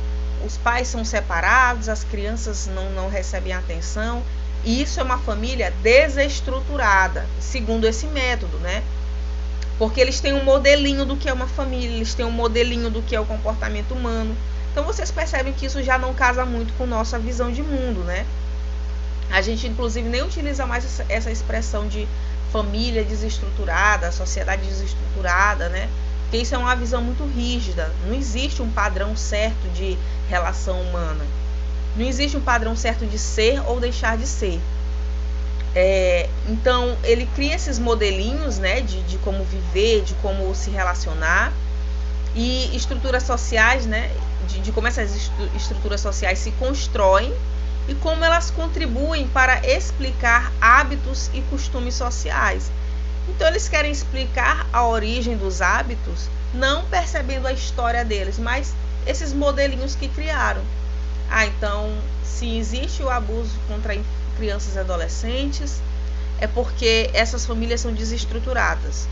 os pais são separados, as crianças não recebem atenção, e isso é uma família desestruturada, segundo esse método, né? Porque eles têm um modelinho do que é uma família, eles têm um modelinho do que é o comportamento humano. Então vocês percebem que isso já não casa muito com nossa visão de mundo, né? A gente, inclusive, nem utiliza mais essa expressão de família desestruturada, sociedade desestruturada, né? Porque isso é uma visão muito rígida. Não existe um padrão certo de relação humana. Não existe um padrão certo de ser ou deixar de ser. Então, ele cria esses modelinhos, né, de como viver, de como se relacionar. E estruturas sociais, né, de como essas estruturas sociais se constroem e como elas contribuem para explicar hábitos e costumes sociais. Então, eles querem explicar a origem dos hábitos, não percebendo a história deles, mas esses modelinhos que criaram. Então, se existe o abuso contra crianças e adolescentes, é porque essas famílias são desestruturadas.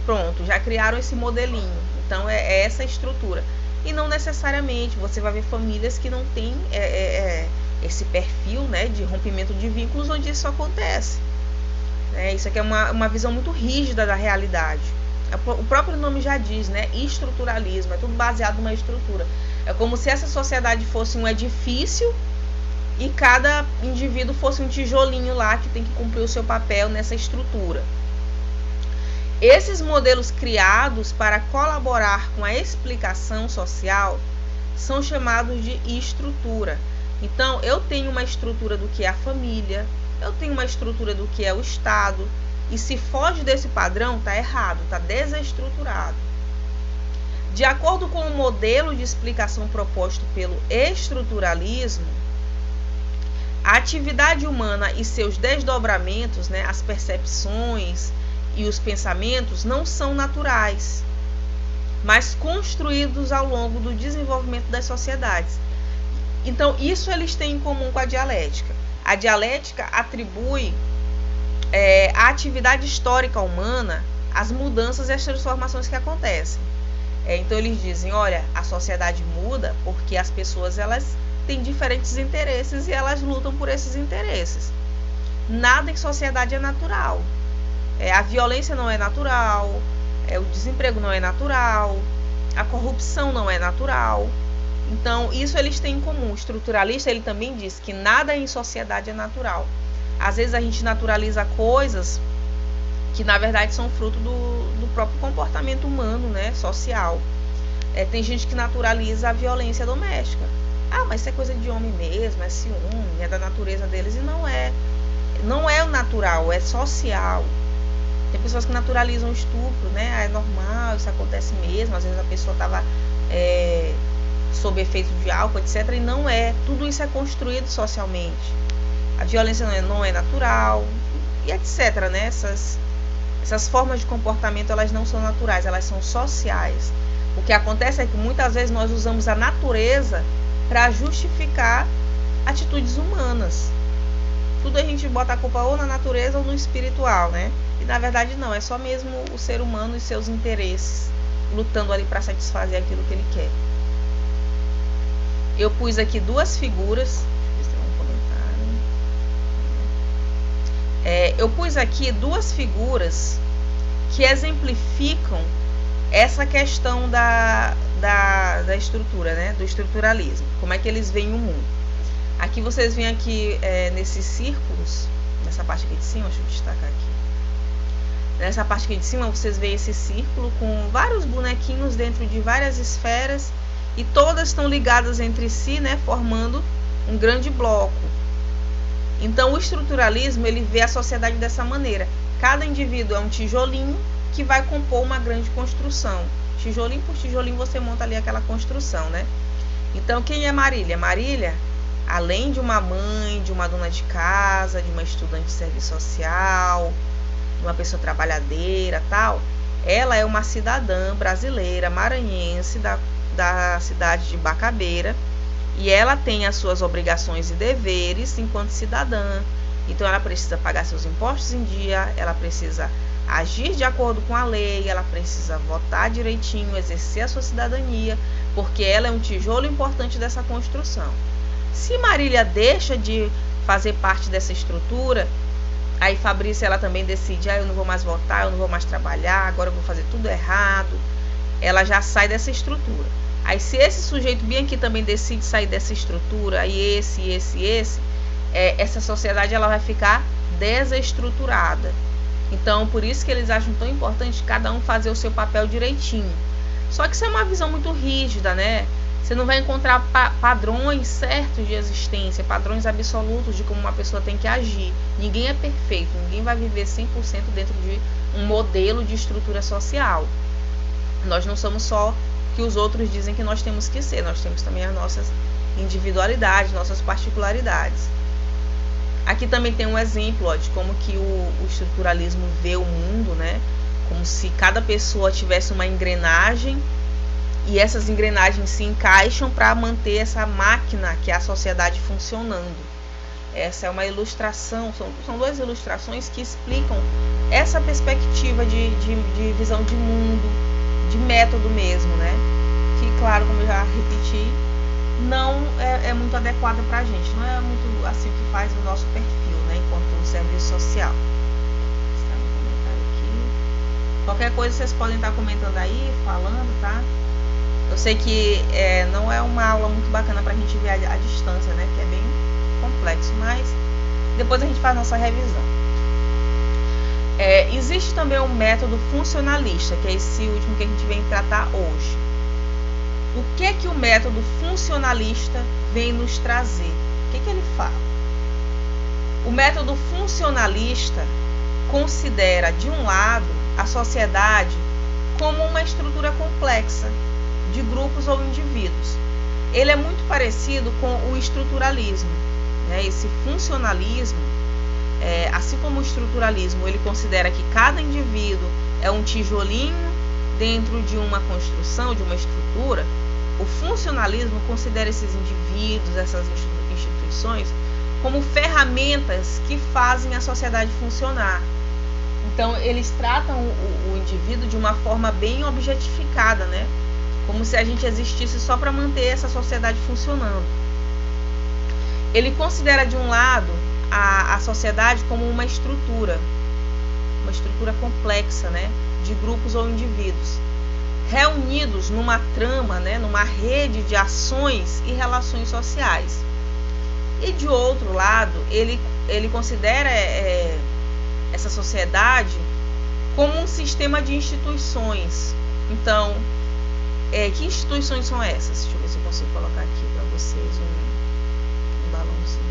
Pronto, já criaram esse modelinho. Então, é essa estrutura. E não necessariamente, você vai ver famílias que não têm esse perfil, né, de rompimento de vínculos onde isso acontece. Isso aqui é uma visão muito rígida da realidade. O próprio nome já diz, né? Estruturalismo, é tudo baseado numa estrutura. É como se essa sociedade fosse um edifício e cada indivíduo fosse um tijolinho lá que tem que cumprir o seu papel nessa estrutura. Esses modelos criados para colaborar com a explicação social são chamados de estrutura. Então, eu tenho uma estrutura do que é a família, eu tenho uma estrutura do que é o Estado, e se foge desse padrão, está errado, está desestruturado. De acordo com o modelo de explicação proposto pelo estruturalismo, a atividade humana e seus desdobramentos, né, as percepções e os pensamentos, não são naturais, mas construídos ao longo do desenvolvimento das sociedades. Então, isso eles têm em comum com a dialética. A dialética atribui à atividade histórica humana as mudanças e as transformações que acontecem. Então, eles dizem, olha, a sociedade muda porque as pessoas elas têm diferentes interesses e elas lutam por esses interesses. Nada em sociedade é natural. A violência não é natural, o desemprego não é natural, a corrupção não é natural. Então, isso eles têm em comum. O estruturalista, ele também diz que nada em sociedade é natural. Às vezes a gente naturaliza coisas que, na verdade, são fruto do próprio comportamento humano, né, social. Tem gente que naturaliza a violência doméstica. Ah, mas isso é coisa de homem mesmo, é ciúme, é da natureza deles. E não é. Não é o natural, é social. Tem pessoas que naturalizam o estupro, né? Ah, é normal, isso acontece mesmo. Às vezes a pessoa estava sob efeito de álcool, etc. E não é. Tudo isso é construído socialmente. A violência não é natural, e etc. Né? Essas formas de comportamento, elas não são naturais, elas são sociais. O que acontece é que muitas vezes nós usamos a natureza para justificar atitudes humanas. Tudo a gente bota a culpa ou na natureza ou no espiritual, né? E na verdade não, é só mesmo o ser humano e seus interesses lutando ali para satisfazer aquilo que ele quer. Eu pus aqui duas figuras. Deixa eu ver se tem um comentário. Eu pus aqui duas figuras que exemplificam essa questão da estrutura, né? Do estruturalismo. Como é que eles veem o mundo. Aqui vocês veem aqui nesses círculos, nessa parte aqui de cima, deixa eu destacar aqui. Nessa parte aqui de cima vocês veem esse círculo com vários bonequinhos dentro de várias esferas e todas estão ligadas entre si, né, formando um grande bloco. Então o estruturalismo, ele vê a sociedade dessa maneira. Cada indivíduo é um tijolinho que vai compor uma grande construção. Tijolinho por tijolinho você monta ali aquela construção, né? Então quem é Marília? Marília, além de uma mãe, de uma dona de casa, de uma estudante de serviço social, de uma pessoa trabalhadeira, tal, ela é uma cidadã brasileira, maranhense, da cidade de Bacabeira, e ela tem as suas obrigações e deveres enquanto cidadã. Então ela precisa pagar seus impostos em dia, ela precisa agir de acordo com a lei, ela precisa votar direitinho, exercer a sua cidadania, porque ela é um tijolo importante dessa construção. Se Marília deixa de fazer parte dessa estrutura, aí Fabrícia, ela também decide, eu não vou mais votar, eu não vou mais trabalhar, agora eu vou fazer tudo errado. Ela já sai dessa estrutura. Aí se esse sujeito bem aqui também decide sair dessa estrutura, aí essa sociedade ela vai ficar desestruturada. Então, por isso que eles acham tão importante cada um fazer o seu papel direitinho. Só que isso é uma visão muito rígida, né? Você não vai encontrar padrões certos de existência, padrões absolutos de como uma pessoa tem que agir. Ninguém é perfeito, ninguém vai viver 100% dentro de um modelo de estrutura social. Nós não somos só o que os outros dizem que nós temos que ser, nós temos também as nossas individualidades, nossas particularidades. Aqui também tem um exemplo de como que o estruturalismo vê o mundo, né? Como se cada pessoa tivesse uma engrenagem e essas engrenagens se encaixam para manter essa máquina que é a sociedade funcionando. Essa é uma ilustração, são duas ilustrações que explicam essa perspectiva de visão de mundo, de método mesmo, né? Que, claro, como eu já repeti, não é muito adequada para a gente, não é muito assim o que faz o nosso perfil, né? Enquanto serviço social. Está no comentário aqui. Qualquer coisa vocês podem estar comentando aí, falando, tá? Eu sei que não é uma aula muito bacana para a gente ver a distância, né? Que é bem complexo, mas depois a gente faz nossa revisão. Existe também um método funcionalista, que é esse último que a gente vem tratar hoje. O que o método funcionalista vem nos trazer? O que ele fala? O método funcionalista considera, de um lado, a sociedade como uma estrutura complexa de grupos ou indivíduos. Ele é muito parecido com o estruturalismo, né? Esse funcionalismo, assim como o estruturalismo, ele considera que cada indivíduo é um tijolinho dentro de uma construção, de uma estrutura. O funcionalismo considera esses indivíduos, essas instituições, como ferramentas que fazem a sociedade funcionar. Então, eles tratam o indivíduo de uma forma bem objetificada, né? Como se a gente existisse só para manter essa sociedade funcionando. Ele considera, de um lado, a sociedade como uma estrutura complexa, né? De grupos ou indivíduos, reunidos numa trama, né, numa rede de ações e relações sociais. E de outro lado, ele considera essa sociedade como um sistema de instituições. Então, que instituições são essas? Deixa eu ver se eu consigo colocar aqui para vocês um balãozinho.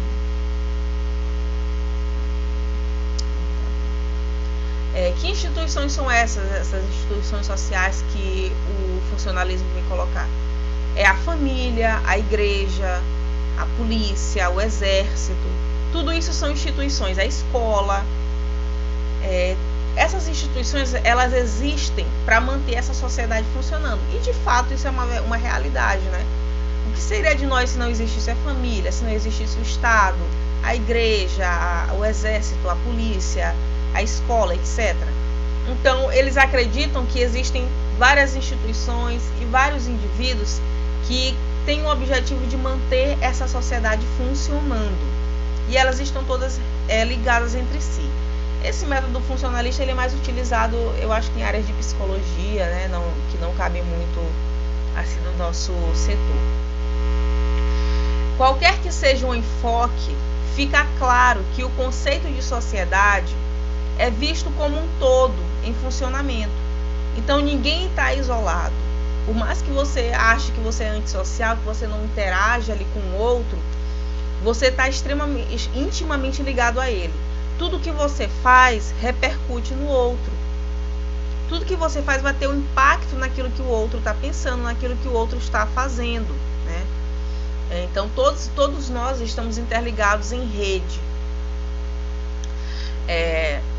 Que instituições são essas instituições sociais que o funcionalismo vem colocar? É a família, a igreja, a polícia, o exército. Tudo isso são instituições, a escola. Essas instituições, elas existem para manter essa sociedade funcionando. E de fato isso é uma realidade, né? O que seria de nós se não existisse a família, se não existisse o Estado, a igreja, o exército, a polícia, a escola, etc. Então, eles acreditam que existem várias instituições e vários indivíduos que têm o objetivo de manter essa sociedade funcionando. E elas estão todas ligadas entre si. Esse método funcionalista ele é mais utilizado, eu acho que em áreas de psicologia, né, que não cabe muito assim no nosso setor. Qualquer que seja o enfoque, fica claro que o conceito de sociedade é visto como um todo em funcionamento. Então ninguém está isolado. Por mais que você ache que você é antissocial, que você não interage ali com o outro, você está intimamente ligado a ele. Tudo que você faz repercute no outro. Tudo que você faz vai ter um impacto naquilo que o outro está pensando, naquilo que o outro está fazendo, né? Então todos nós estamos interligados em rede.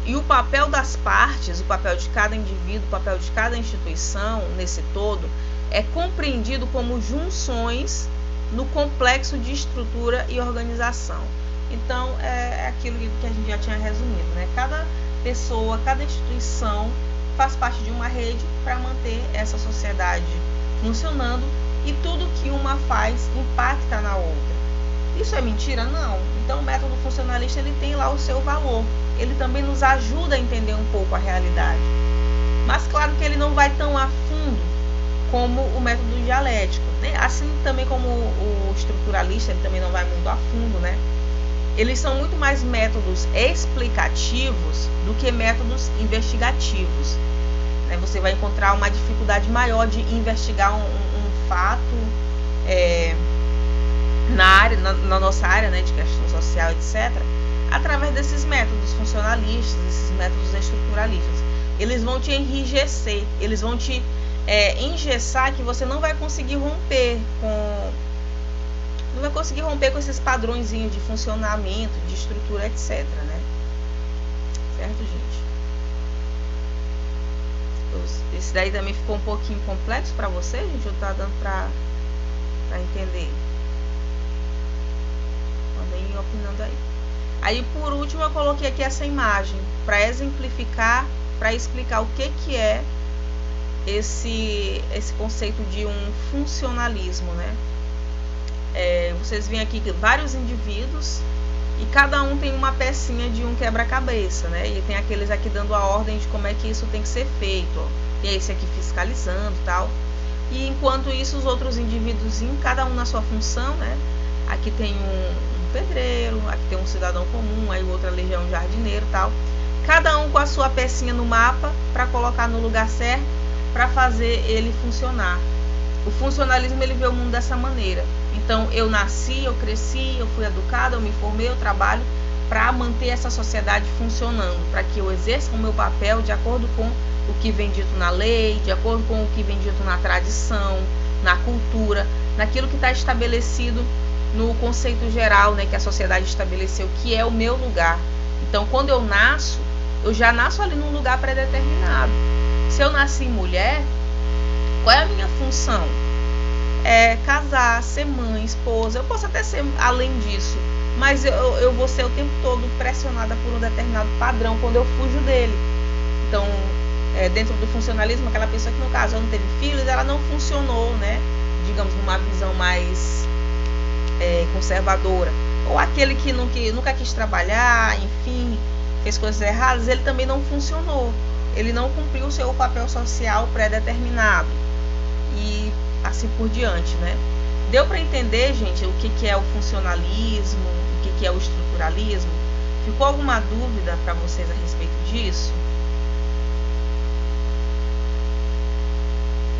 E o papel das partes, o papel de cada indivíduo, o papel de cada instituição nesse todo é compreendido como junções no complexo de estrutura e organização. Então, é aquilo que a gente já tinha resumido, né? Cada pessoa, cada instituição faz parte de uma rede para manter essa sociedade funcionando e tudo que uma faz impacta na outra. Isso é mentira? Não. Então, o método funcionalista ele tem lá o seu valor. Ele também nos ajuda a entender um pouco a realidade. Mas, claro que ele não vai tão a fundo como o método dialético, né? Assim também como o estruturalista, ele também não vai muito a fundo, né? Eles são muito mais métodos explicativos do que métodos investigativos, né? Você vai encontrar uma dificuldade maior de investigar um fato na nossa área, né, de questão social, etc., através desses métodos funcionalistas, desses métodos estruturalistas. Eles vão te enrijecer, eles vão te engessar que você não vai conseguir romper com esses padrõezinhos de funcionamento, de estrutura, etc., né? Certo, gente? Esse daí também ficou um pouquinho complexo para você, gente? Ou tá dando para entender? Podem ir opinando aí. Aí, por último, eu coloquei aqui essa imagem para exemplificar, para explicar o que é esse conceito de um funcionalismo, né? Vocês veem aqui que vários indivíduos e cada um tem uma pecinha de um quebra-cabeça, né? E tem aqueles aqui dando a ordem de como é que isso tem que ser feito, ó. Tem esse aqui fiscalizando e tal. E enquanto isso, os outros indivíduos, cada um na sua função, né? Aqui tem um pedreiro, aqui tem um cidadão comum, aí o outro ali já é um jardineiro e tal. Cada um com a sua pecinha no mapa para colocar no lugar certo para fazer ele funcionar. O funcionalismo ele vê o mundo dessa maneira. Então eu nasci, eu cresci, eu fui educada, eu me formei, eu trabalho para manter essa sociedade funcionando, para que eu exerça o meu papel de acordo com o que vem dito na lei, de acordo com o que vem dito na tradição, na cultura, naquilo que está estabelecido no conceito geral, né, que a sociedade estabeleceu, que é o meu lugar. Então, quando eu nasço, eu já nasço ali num lugar pré-determinado. Se eu nasci mulher, qual é a minha função? É casar, ser mãe, esposa. Eu posso até ser além disso, mas eu vou ser o tempo todo pressionada por um determinado padrão quando eu fujo dele. Então, dentro do funcionalismo, aquela pessoa que no caso não teve filhos, ela não funcionou, né? Digamos, numa visão mais conservadora. Ou aquele que nunca quis trabalhar, enfim, fez coisas erradas, ele também não funcionou. Ele não cumpriu o seu papel social pré-determinado. e assim por diante, né? Deu para entender, gente, o que é o funcionalismo, o que é o estruturalismo? Ficou alguma dúvida para vocês a respeito disso?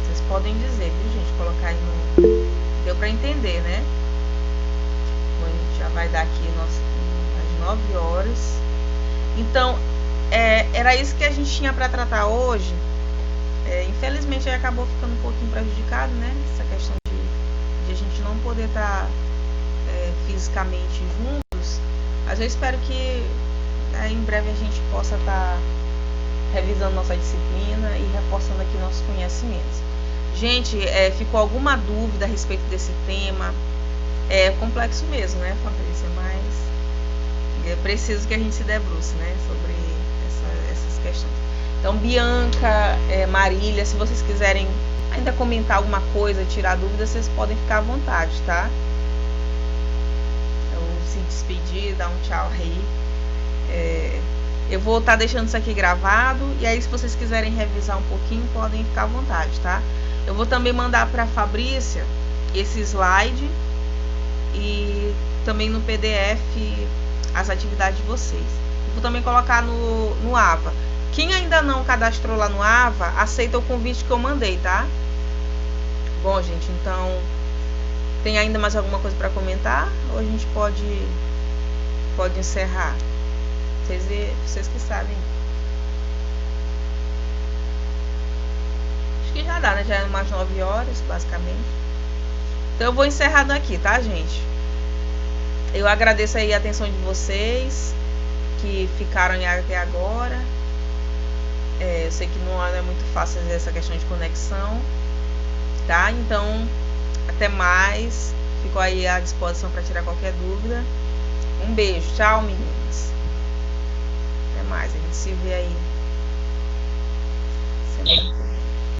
Vocês podem dizer, viu, gente? Colocar aí no... Deu para entender, né? Bom, a gente já vai dar aqui às 9 horas. Então, era isso que a gente tinha para tratar hoje. Infelizmente, aí acabou ficando um pouquinho prejudicado, né? Essa questão de a gente não poder estar fisicamente juntos. Mas eu espero que em breve a gente possa estar revisando nossa disciplina e reforçando aqui nossos conhecimentos. Gente, ficou alguma dúvida a respeito desse tema? É complexo mesmo, né, Fabrícia? Mas é preciso que a gente se debruce, né, sobre essas questões. Então, Bianca, Marília, se vocês quiserem ainda comentar alguma coisa, tirar dúvidas, vocês podem ficar à vontade, tá? Eu se despedir, dar um tchau aí. Eu vou estar deixando isso aqui gravado, e aí se vocês quiserem revisar um pouquinho, podem ficar à vontade, tá? Eu vou também mandar para a Fabrícia esse slide e também no PDF as atividades de vocês. Vou também colocar no AVA. Quem ainda não cadastrou lá no AVA, aceita o convite que eu mandei, tá? Bom, gente, então tem ainda mais alguma coisa para comentar? Ou a gente pode encerrar? Vocês que sabem. Acho que já dá, né? Já é umas 9 horas, basicamente. Então eu vou encerrando aqui, tá, gente? Eu agradeço aí a atenção de vocês que ficaram até agora. Eu sei que não é muito fácil essa questão de conexão, tá? Então, até mais. Fico aí à disposição para tirar qualquer dúvida. Um beijo. Tchau, meninas. Até mais. A gente se vê aí semana que vem.